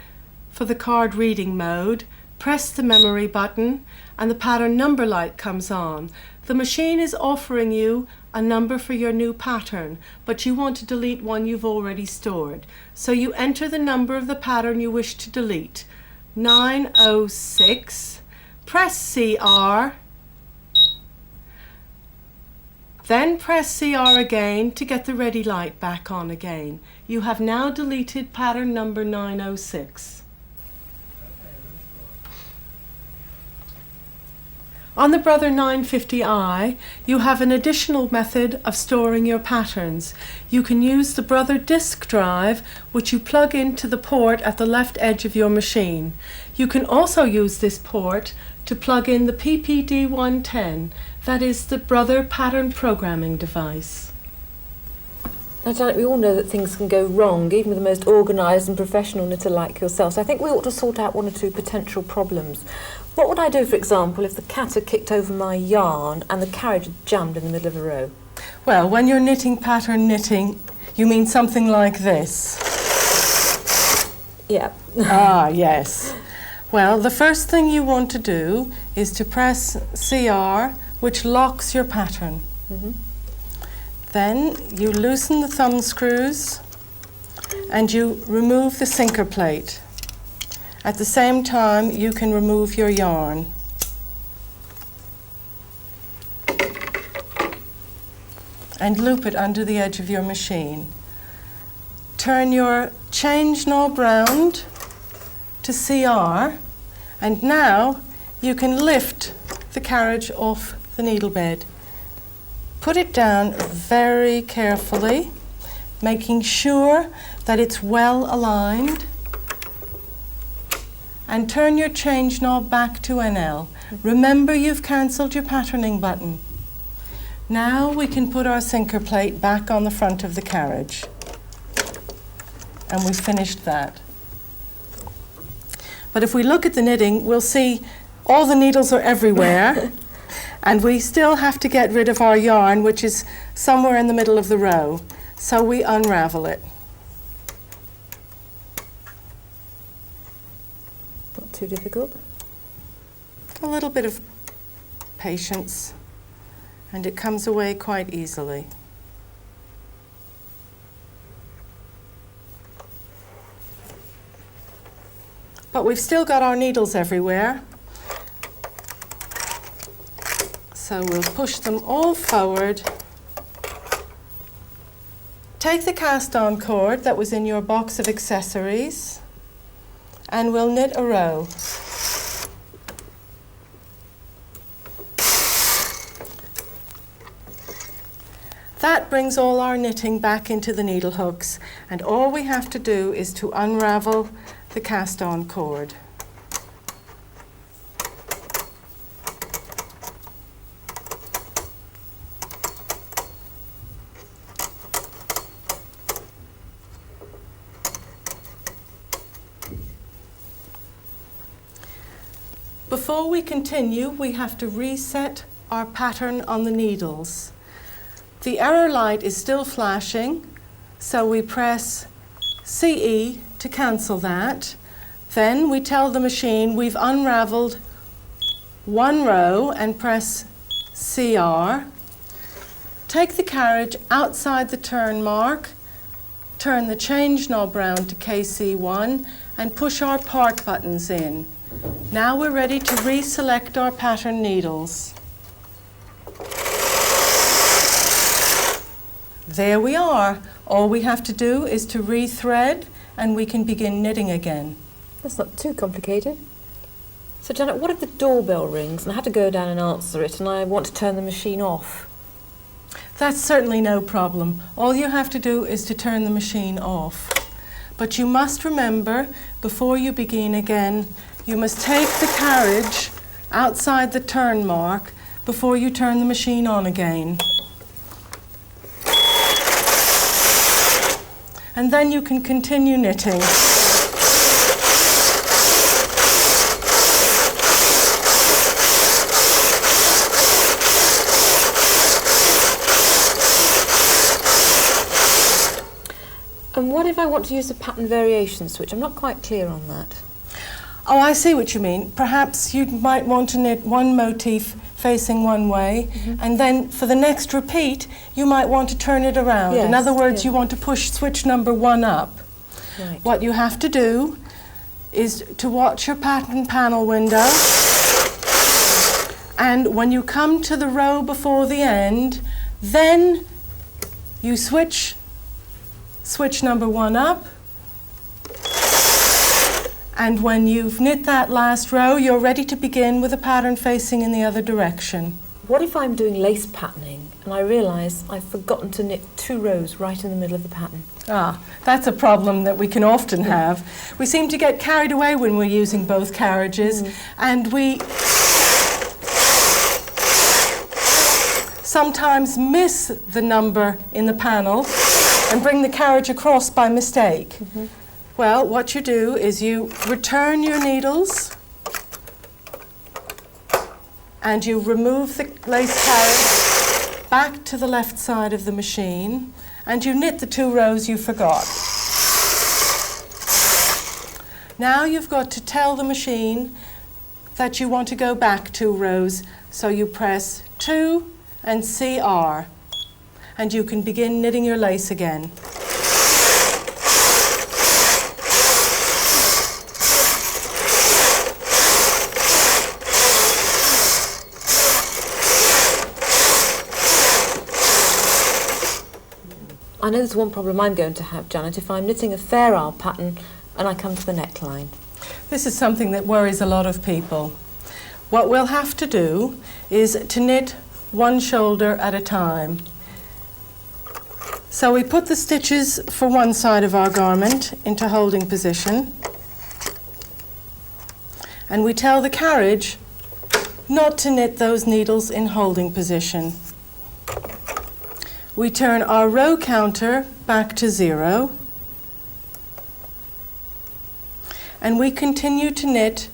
for the card reading mode. Press the memory button and the pattern number light comes on. The machine is offering you a number for your new pattern, but you want to delete one you've already stored. So you enter the number of the pattern you wish to delete. 906. Press CR. Then press CR again to get the ready light back on again. You have now deleted pattern number 906. On the Brother 950i, you have an additional method of storing your patterns. You can use the Brother disk drive, which you plug into the port at the left edge of your machine. You can also use this port to plug in the PPD110, that is the Brother pattern programming device. Now, Janet, we all know that things can go wrong, even with the most organised and professional knitter like yourself. So I think we ought to sort out one or two potential problems. What would I do, for example, if the cat had kicked over my yarn and the carriage had jammed in the middle of a row? Well, when you're knitting pattern knitting, you mean something like this. Yeah. Ah, yes. Well, the first thing you want to do is to press CR, which locks your pattern. Mm-hmm. Then you loosen the thumb screws and you remove the sinker plate. At the same time, you can remove your yarn. And loop it under the edge of your machine. Turn your change knob round to CR, and now you can lift the carriage off the needle bed. Put it down very carefully, making sure that it's well aligned, and turn your change knob back to NL. Remember, you've cancelled your patterning button. Now we can put our sinker plate back on the front of the carriage. And we've finished that. But if we look at the knitting, we'll see all the needles are everywhere, and we still have to get rid of our yarn, which is somewhere in the middle of the row. So we unravel it. Not too difficult. A little bit of patience, and it comes away quite easily. But we've still got our needles everywhere, so we'll push them all forward. Take the cast-on cord that was in your box of accessories, and we'll knit a row. That brings all our knitting back into the needle hooks, and all we have to do is to unravel the cast-on cord. Before we continue, we have to reset our pattern on the needles. The error light is still flashing, so we press CE to cancel that. Then we tell the machine we've unraveled one row and press CR. Take the carriage outside the turn mark, turn the change knob round to KC1 and push our part buttons in. Now we're ready to reselect our pattern needles. There we are. All we have to do is to rethread and we can begin knitting again. That's not too complicated. So Janet, what if the doorbell rings and I have to go down and answer it and I want to turn the machine off? That's certainly no problem. All you have to do is to turn the machine off. But you must remember, before you begin again, you must take the carriage outside the turn mark before you turn the machine on again. And then you can continue knitting. And what if I want to use the pattern variation switch? I'm not quite clear on that. Oh, I see what you mean. Perhaps you might want to knit one motif facing one way, and then for the next repeat, you might want to turn it around. Yes, in other words, yeah. you want to push switch number 1 up. Right. What you have to do is to watch your pattern panel window, and when you come to the row before the end, then you switch number 1 up, and when you've knit that last row, you're ready to begin with a pattern facing in the other direction. What if I'm doing lace patterning and I realise I've forgotten to knit 2 rows right in the middle of the pattern? Ah, that's a problem that we can often have. We seem to get carried away when we're using both carriages, and we sometimes miss the number in the panel and bring the carriage across by mistake. Well, what you do is you return your needles and you remove the lace carriage back to the left side of the machine and you knit the 2 rows you forgot. Now you've got to tell the machine that you want to go back 2 rows, so you press 2 and CR and you can begin knitting your lace again. I know there's one problem I'm going to have, Janet, if I'm knitting a fair isle pattern and I come to the neckline. This is something that worries a lot of people. What we'll have to do is to knit one shoulder at a time. So we put the stitches for one side of our garment into holding position, and we tell the carriage not to knit those needles in holding position. We turn our row counter back to 0, and we continue to knit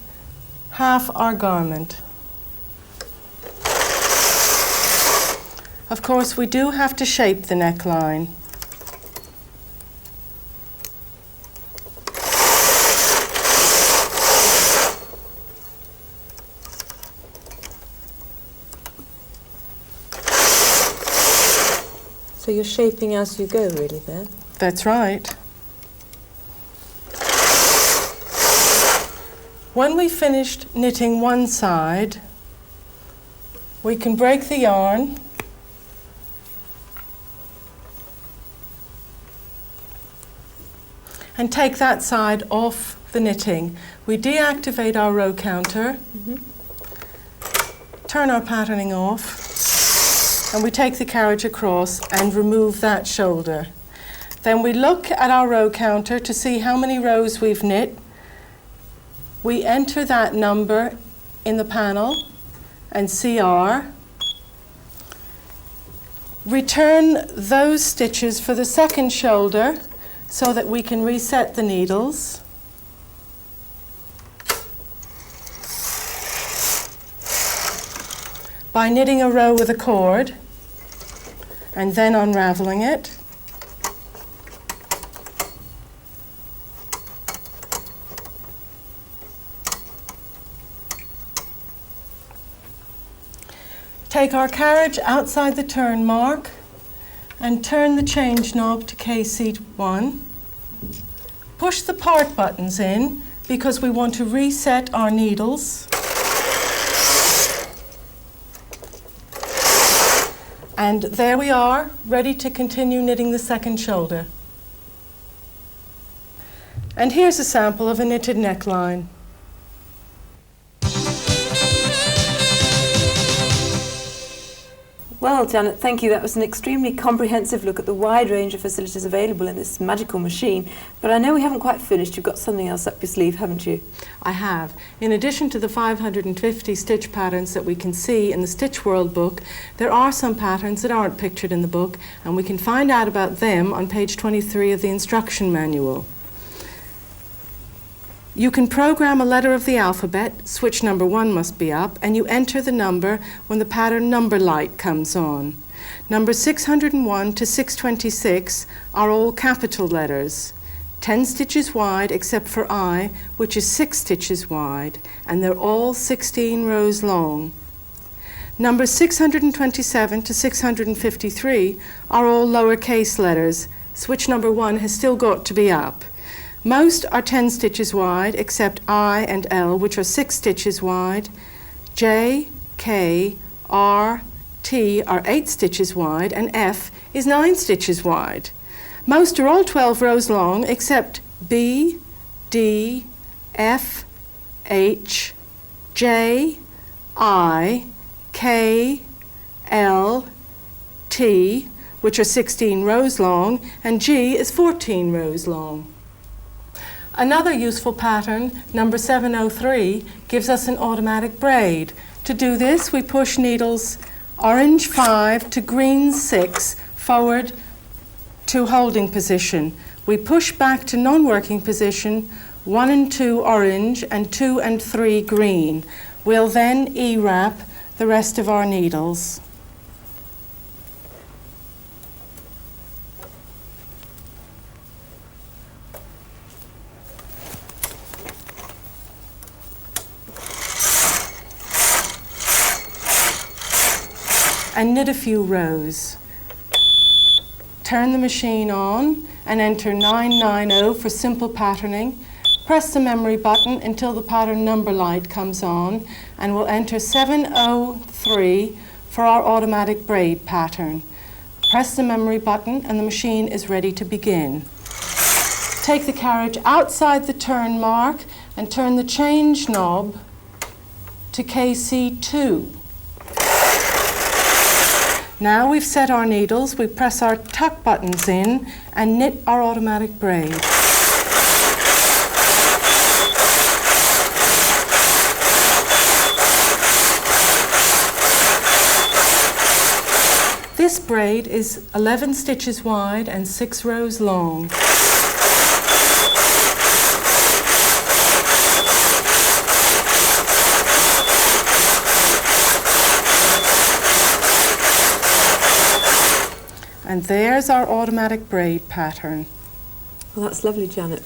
half our garment. Of course, we do have to shape the neckline. So you're shaping as you go, really, there? That's right. When we've finished knitting one side, we can break the yarn and take that side off the knitting. We deactivate our row counter, turn our patterning off, and we take the carriage across and remove that shoulder. Then we look at our row counter to see how many rows we've knit. We enter that number in the panel and CR. Return those stitches for the second shoulder so that we can reset the needles. By knitting a row with a cord and then unraveling it. Take our carriage outside the turn mark and turn the change knob to KC1. Push the part buttons in because we want to reset our needles. And there we are, ready to continue knitting the second shoulder. And here's a sample of a knitted neckline. Well, Janet, thank you. That was an extremely comprehensive look at the wide range of facilities available in this magical machine. But I know we haven't quite finished. You've got something else up your sleeve, haven't you? I have. In addition to the 550 stitch patterns that we can see in the Stitch World book, there are some patterns that aren't pictured in the book, and we can find out about them on page 23 of the instruction manual. You can program a letter of the alphabet, switch number 1 must be up, and you enter the number when the pattern number light comes on. Numbers 601 to 626 are all capital letters, 10 stitches wide except for I, which is 6 stitches wide, and they're all 16 rows long. Numbers 627 to 653 are all lowercase letters. Switch number 1 has still got to be up. Most are 10 stitches wide, except I and L, which are 6 stitches wide. J, K, R, T are 8 stitches wide, and F is 9 stitches wide. Most are all 12 rows long, except B, D, F, H, J, I, K, L, T, which are 16 rows long, and G is 14 rows long. Another useful pattern, number 703, gives us an automatic braid. To do this, we push needles orange 5 to green 6 forward to holding position. We push back to non-working position 1 and 2 orange and 2 and 3 green. We'll then E-wrap the rest of our needles. And knit a few rows. Turn the machine on and enter 990 for simple patterning. Press the memory button until the pattern number light comes on, and we'll enter 703 for our automatic braid pattern. Press the memory button and the machine is ready to begin. Take the carriage outside the turn mark and turn the change knob to KC2. Now we've set our needles, we press our tuck buttons in and knit our automatic braid. This braid is 11 stitches wide and 6 rows long. And there's our automatic braid pattern. Well, that's lovely, Janet.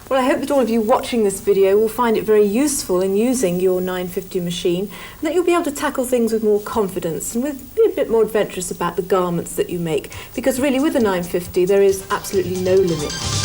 Well, I hope that all of you watching this video will find it very useful in using your 950 machine, and that you'll be able to tackle things with more confidence and be a bit more adventurous about the garments that you make, because really with the 950 there is absolutely no limit.